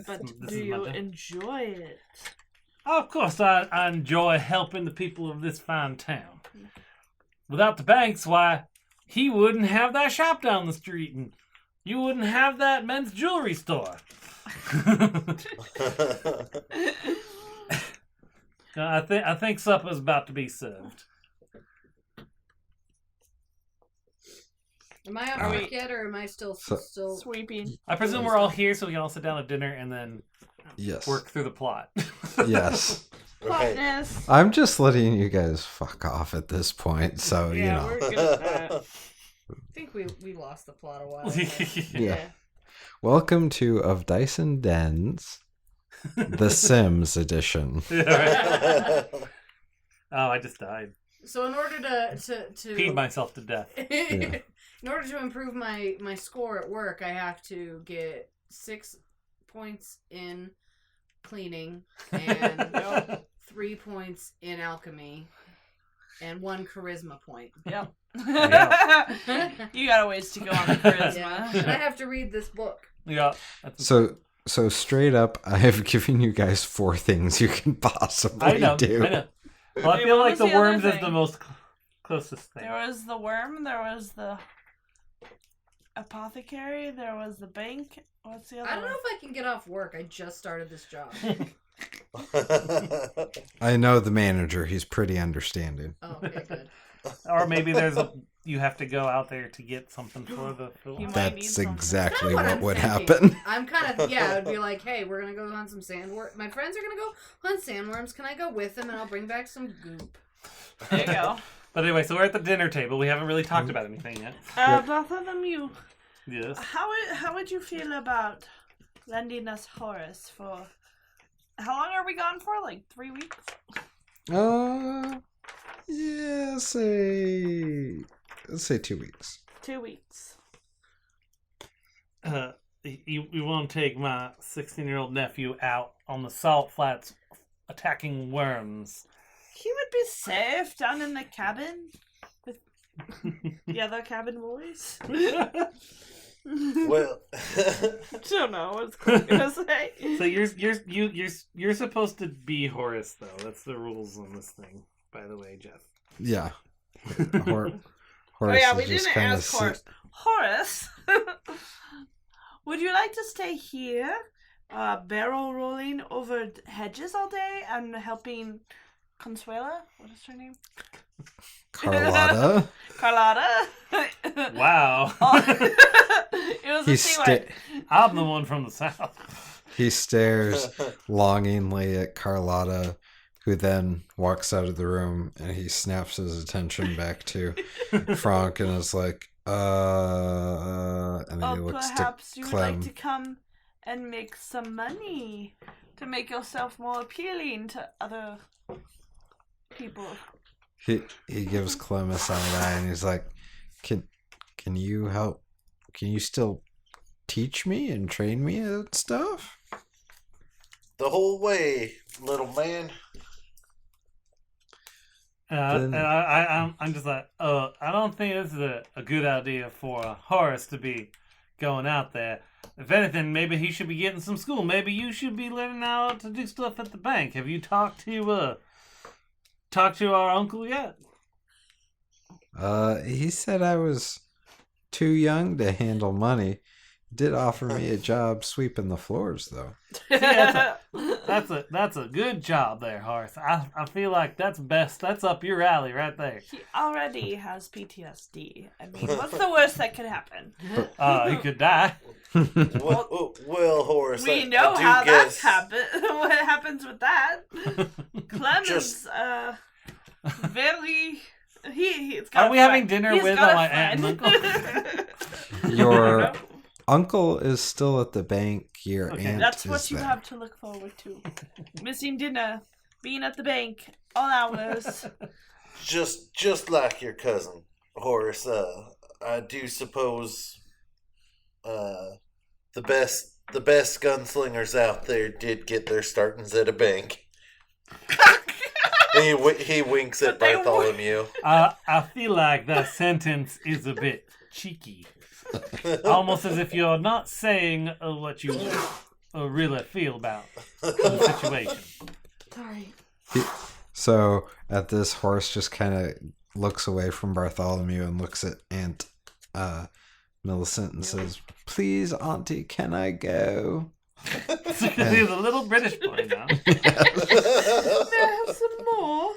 But This do is my you job. enjoy it? Of course, I enjoy helping the people of this fine town. Without the banks, why, he wouldn't have that shop down the street, and you wouldn't have that men's jewelry store. I think supper's about to be served. Am I off Are work we- yet, or am I still So- Sweeping. I presume we're all here so we can all sit down at dinner and then Yes. work through the plot. Yes. Right. Plotness. I'm just letting you guys fuck off at this point, so you Yeah, know. we're good at that. I think we lost the plot a while ago. Yeah. Welcome to Of Dice and Dens, The Sims edition. Oh, I just died. So in order to Peed myself to death. Yeah. in order to improve my score at work, I have to get 6 points in cleaning and 3 points in alchemy and 1 charisma point. Yep. Yeah. You got a ways to go on the charisma. Yeah. And I have to read this book. Yeah. That's So straight up, I have given you guys 4 things you can possibly I know. do. I know. Well, I Wait, feel what like was the the other worms is thing? the most closest thing. There was the worm, there was the apothecary, there was the bank. What's the other I don't one? know if I can get off work. I just started this job. I know the manager; he's pretty understanding. Oh, okay, good. Or maybe you have to go out there to get something for the You might need That's something. exactly That's what I'm would thinking. happen. I'm kind of, yeah, it would be like, hey, we're going to go hunt some sandworms. My friends are going to go hunt sandworms. Can I go with them and I'll bring back some goop? There you go. But anyway, so we're at the dinner table. We haven't really talked about anything yet. Bartholomew, Yes. how would you feel about lending us Horace for... How long are we gone for? Like 3 weeks? Yeah, let's say 2 weeks. 2 weeks. You won't take my 16-year-old nephew out on the salt flats attacking worms. He would be safe down in the cabin with the other cabin boys. Well, Don't know what it's gonna say. So you're supposed to be Horace, though. That's the rules on this thing, by the way, Jeff. Yeah. Horace Oh yeah, we is just didn't kinda ask Horace. Horace, would you like to stay here, barrel rolling over hedges all day and helping Consuela? What is her name? Carlotta. Carlotta. Wow. It was a He C-word. I'm the one from the south. He stares longingly at Carlotta who then walks out of the room, and he snaps his attention back to Frank and is like, and then he looks perhaps to you would Clem. like to come and make some money to make yourself more appealing to other people. He gives Clem a side eye, and he's like, can you help? Can you still teach me and train me and stuff? The whole way, little man. Then- And I'm just like, I don't think this is a good idea for Horace to be going out there. If anything, maybe he should be getting some school. Maybe you should be learning how to do stuff at the bank. Have you talked to our uncle yet? He said I was too young to handle money. Did offer me a job sweeping the floors, though. That's a good job there, Horace. I feel like that's best. That's up your alley right there. He already has PTSD. I mean, what's the worst that could happen? He could die. Well, Horace, We I know do how guess, that happens. What happens with that? Clemens, very. He's got Are we having dinner with my aunt and uncle? Your uncle is still at the bank. Your Okay. aunt That's is what you there. have to look forward to. Missing dinner, being at the bank, all hours. just like your cousin, Horace. I do suppose the best gunslingers out there did get their startings at a bank. He winks at But they Bartholomew. I feel like that sentence is a bit cheeky. Almost as if you're not saying what you really feel about the situation. Sorry. So at this, Horace just kind of looks away from Bartholomew and looks at Aunt Millicent and says, "Please, Auntie, can I go?" He's a little British boy now. May I have some more?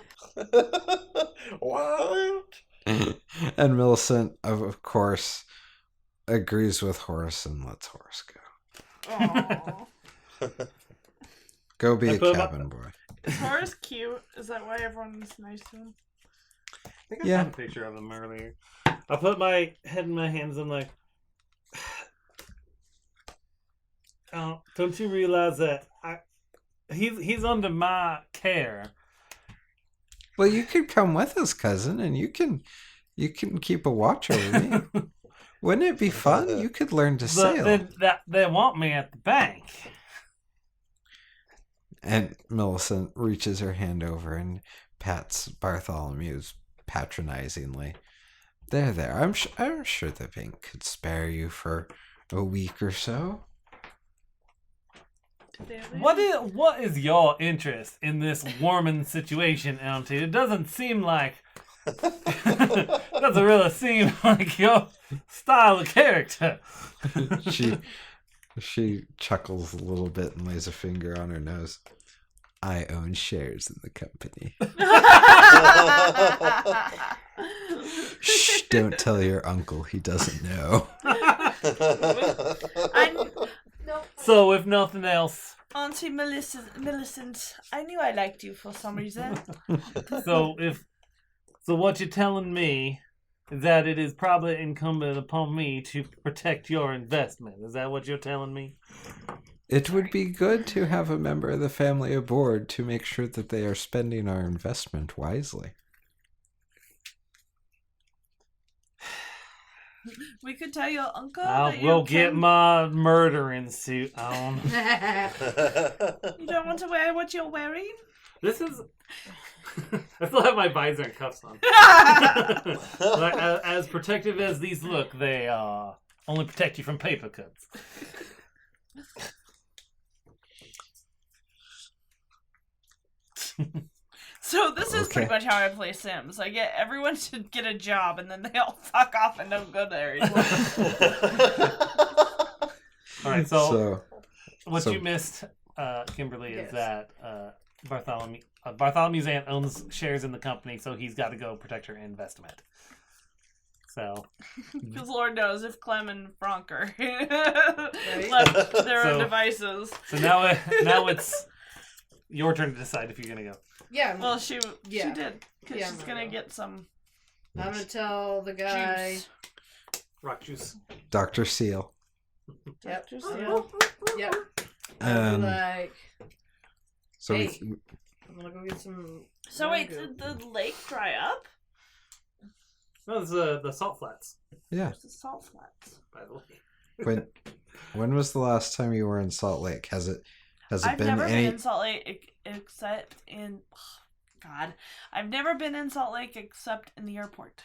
What? And Millicent, of course, agrees with Horace and lets Horace go. Aww. Go be I a put him cabin boy. Is Horace cute? Is that why everyone's nice to him? I think I Yeah. found a picture of him earlier. I put my head in my hands and like, oh, don't you realize that he's under my care? Well, you could come with us, cousin, and you can keep a watch over me. Wouldn't it be fun? You could learn to sail. But they want me at the bank. And Millicent reaches her hand over and pats Bartholomew's patronizingly. There. I'm sure the bank could spare you for a week or so. What is your interest in this Warman situation, Auntie? It doesn't seem like doesn't really seem like your style of character. She chuckles a little bit and lays a finger on her nose. I own shares in the company. Shh, don't tell your uncle. He doesn't know. So, if nothing else, Auntie Millicent, I knew I liked you for some reason. so what you're telling me is that it is probably incumbent upon me to protect your investment. Is that what you're telling me? It would be good to have a member of the family aboard to make sure that they are spending our investment wisely. We could tell your uncle I'll that go get my murdering suit on. You don't want to wear what you're wearing? This is... I still have my visor and cuffs on. Like, as protective as these look, they only protect you from paper cuts. So this is Okay. pretty much how I play Sims. I get everyone to get a job and then they all fuck off and don't go there anymore. Alright, so what so- you missed, Kimberly, Yes. is that Bartholomew's aunt owns shares in the company, so he's got to go protect her investment. So, Because Lord knows if Clem and Frank are left to their own So- devices. so now it's your turn to decide if you're gonna go. Yeah. Well, she Yeah. did. Because Yeah, she's I'm going to gonna get some I'm gonna tell the guy. juice. Rock juice. Dr. Seal. Yep. Dr. I'll- Seal. Yep. I'll be Um, like, so hey, I'm gonna go get some. So wait, mango. did the lake dry up? No, it's the salt flats, yeah. There's the salt flats. by the way. When was the last time you were in Salt Lake? Has it I've been never any? been in Salt Lake except in... God. I've never been in Salt Lake except in the airport.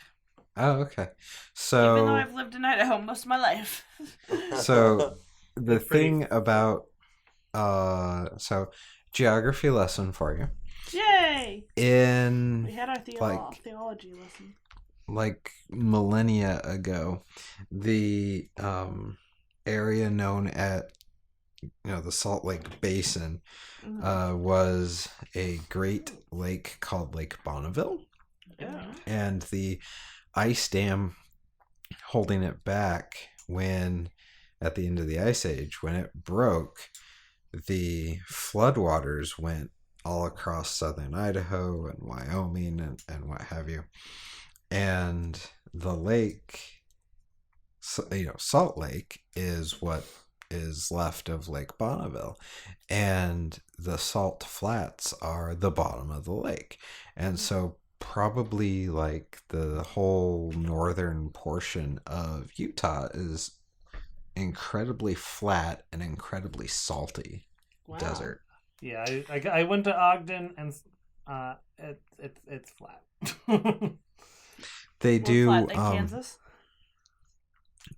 Oh, okay. Even though So I've lived in Idaho most of my life. so the It's pretty- thing about so geography lesson for you Yay! We in had our like- theology lesson. like millennia ago, the area known at the Salt Lake Basin was a great lake called Lake Bonneville, Yeah. and the ice dam holding it back when at the end of the ice age, when it broke, the floodwaters went all across southern Idaho and Wyoming and what have you. And the lake, Salt Lake is what is left of Lake Bonneville, and the salt flats are the bottom of the lake. And so probably like the whole northern portion of Utah is incredibly flat and incredibly salty Wow. desert. Yeah, I went to Ogden and it's flat. They More do flat than Kansas.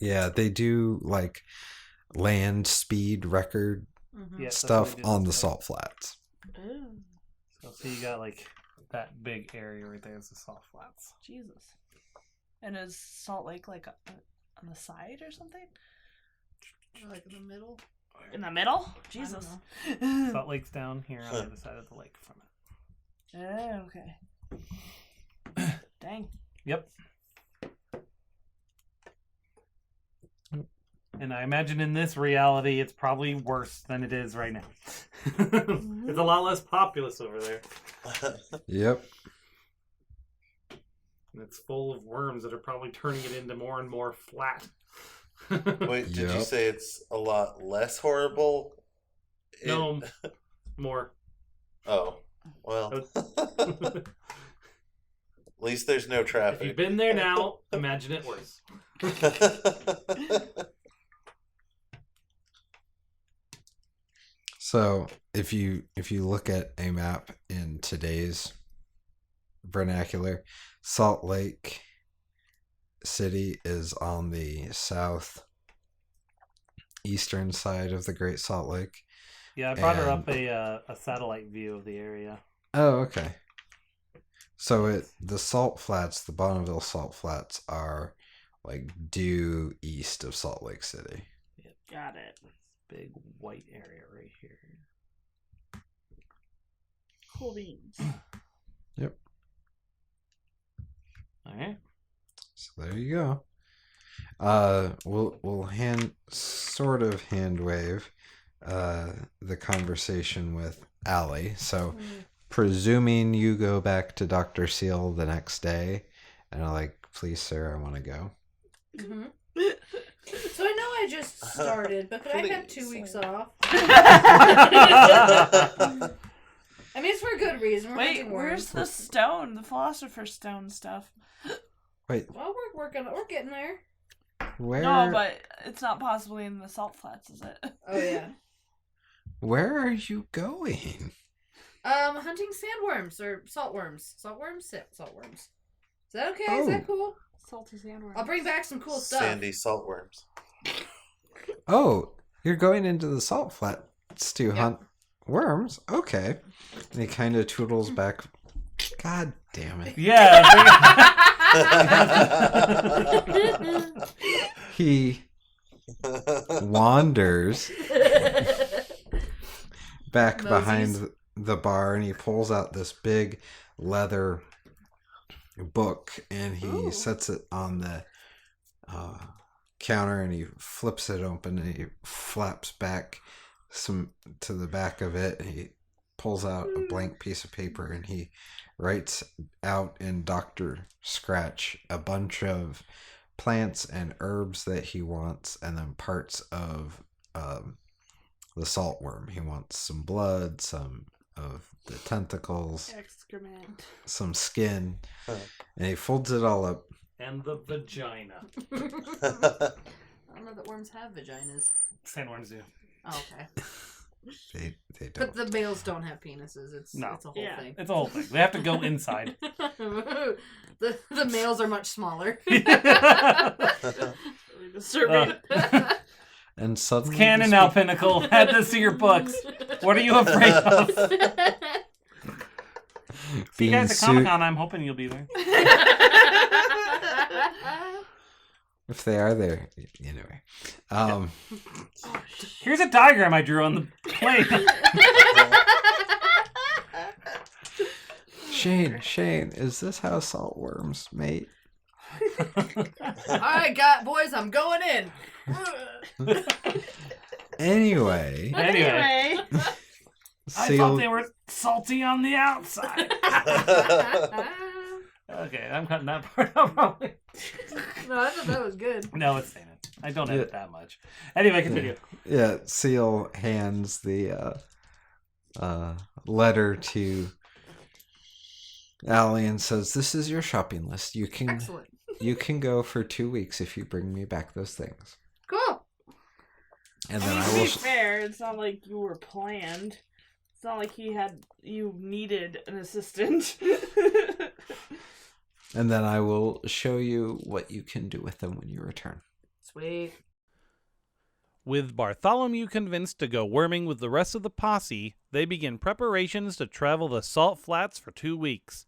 yeah, they do like land speed record Mhm. Yeah, that's stuff what they did on the this salt flats. Ooh, So you got like that big area right there is the salt flats. Jesus. And is Salt Lake like on the side or something? Like in the middle. In the middle? I don't Jesus. Salt Lake's down here on the other side of the lake from it. Oh, okay. Dang. Yep. And I imagine in this reality, it's probably worse than it is right now. It's a lot less populous over there. Yep. And it's full of worms that are probably turning it into more and more flat. Wait, did you Yep. say it's a lot less horrible? No, more. Oh, well. At least there's no If you've traffic. been there now, imagine it worse. So if you look at a map in today's vernacular, Salt Lake City is on the southeastern side of the Great Salt Lake. Yeah, I brought her And- up a satellite view of the area. Oh, okay. So the Salt Flats, the Bonneville Salt Flats, are like due east of Salt Lake City. Got it. Big white area right here. Cool beans. Yep. All right. So there you go. We'll hand wave the conversation with Allie. So presuming you go back to Dr. Seal the next day and are like, please sir, I want to go. Mm-hmm. So I know I just started, but could I have 2 Please. weeks off? I mean, it's for a good reason. We're Wait, hunting where's worms. the stone? The Philosopher's Stone stuff. Wait, Well, we're getting there. where No, but it's not possibly in the salt flats, is it? Oh yeah. where are you going? Hunting sandworms or saltworms. Saltworms. Saltworms. Is that okay? Is that cool? Salty sandworm. I'll bring back some cool stuff. Sandy saltworms. Oh, you're going into the salt flats to Yep. hunt worms? Okay. And he kind of toodles back. God damn it. Yeah. He wanders back Mosey's. behind the bar and he pulls out this big leather book and he Ooh. sets it on the counter and he flips it open and he flaps back some to the back of it and he pulls out a blank piece of paper and he writes out in Dr. Scratch a bunch of plants and herbs that he wants, and then parts of the saltworm. He wants some blood, some of the tentacles, Excrement. some skin, and he folds it all up. And the vagina. I don't know that worms have vaginas. Sandworms do. Oh, okay. They don't. But the males don't have penises. It's a whole Yeah. thing. It's a whole thing. They have to go inside. the males are much smaller. Disturbing. And suddenly, It's canon now, Pinnacle. Add this to your books. What are you afraid of? See you guys at Comic-Con. I'm hoping you'll be there. If they are there, anyway. Here's a diagram I drew on the plane. Shane, is this how saltworms mate? Alright, boys, I'm going in. Anyway, Anyway, I Seal, thought they were salty on the outside. Okay, I'm cutting that part out probably. No, I thought that was good. No, it's staying in. I don't edit that much. Anyway, continue. yeah, Seal hands the letter to Allie and says, "This is your shopping list. You can go for 2 weeks if you bring me back those things." Cool. And I then mean, I to will. be fair, it's not like you were planned. It's not like you needed an assistant. And then I will show you what you can do with them when you return. Sweet. With Bartholomew convinced to go worming with the rest of the posse, they begin preparations to travel the Salt Flats for 2 weeks.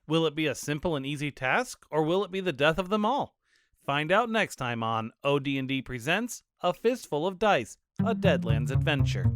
Will it be a simple and easy task, or will it be the death of them all? Find out next time on ODND Presents A Fistful of Dice, a Deadlands adventure.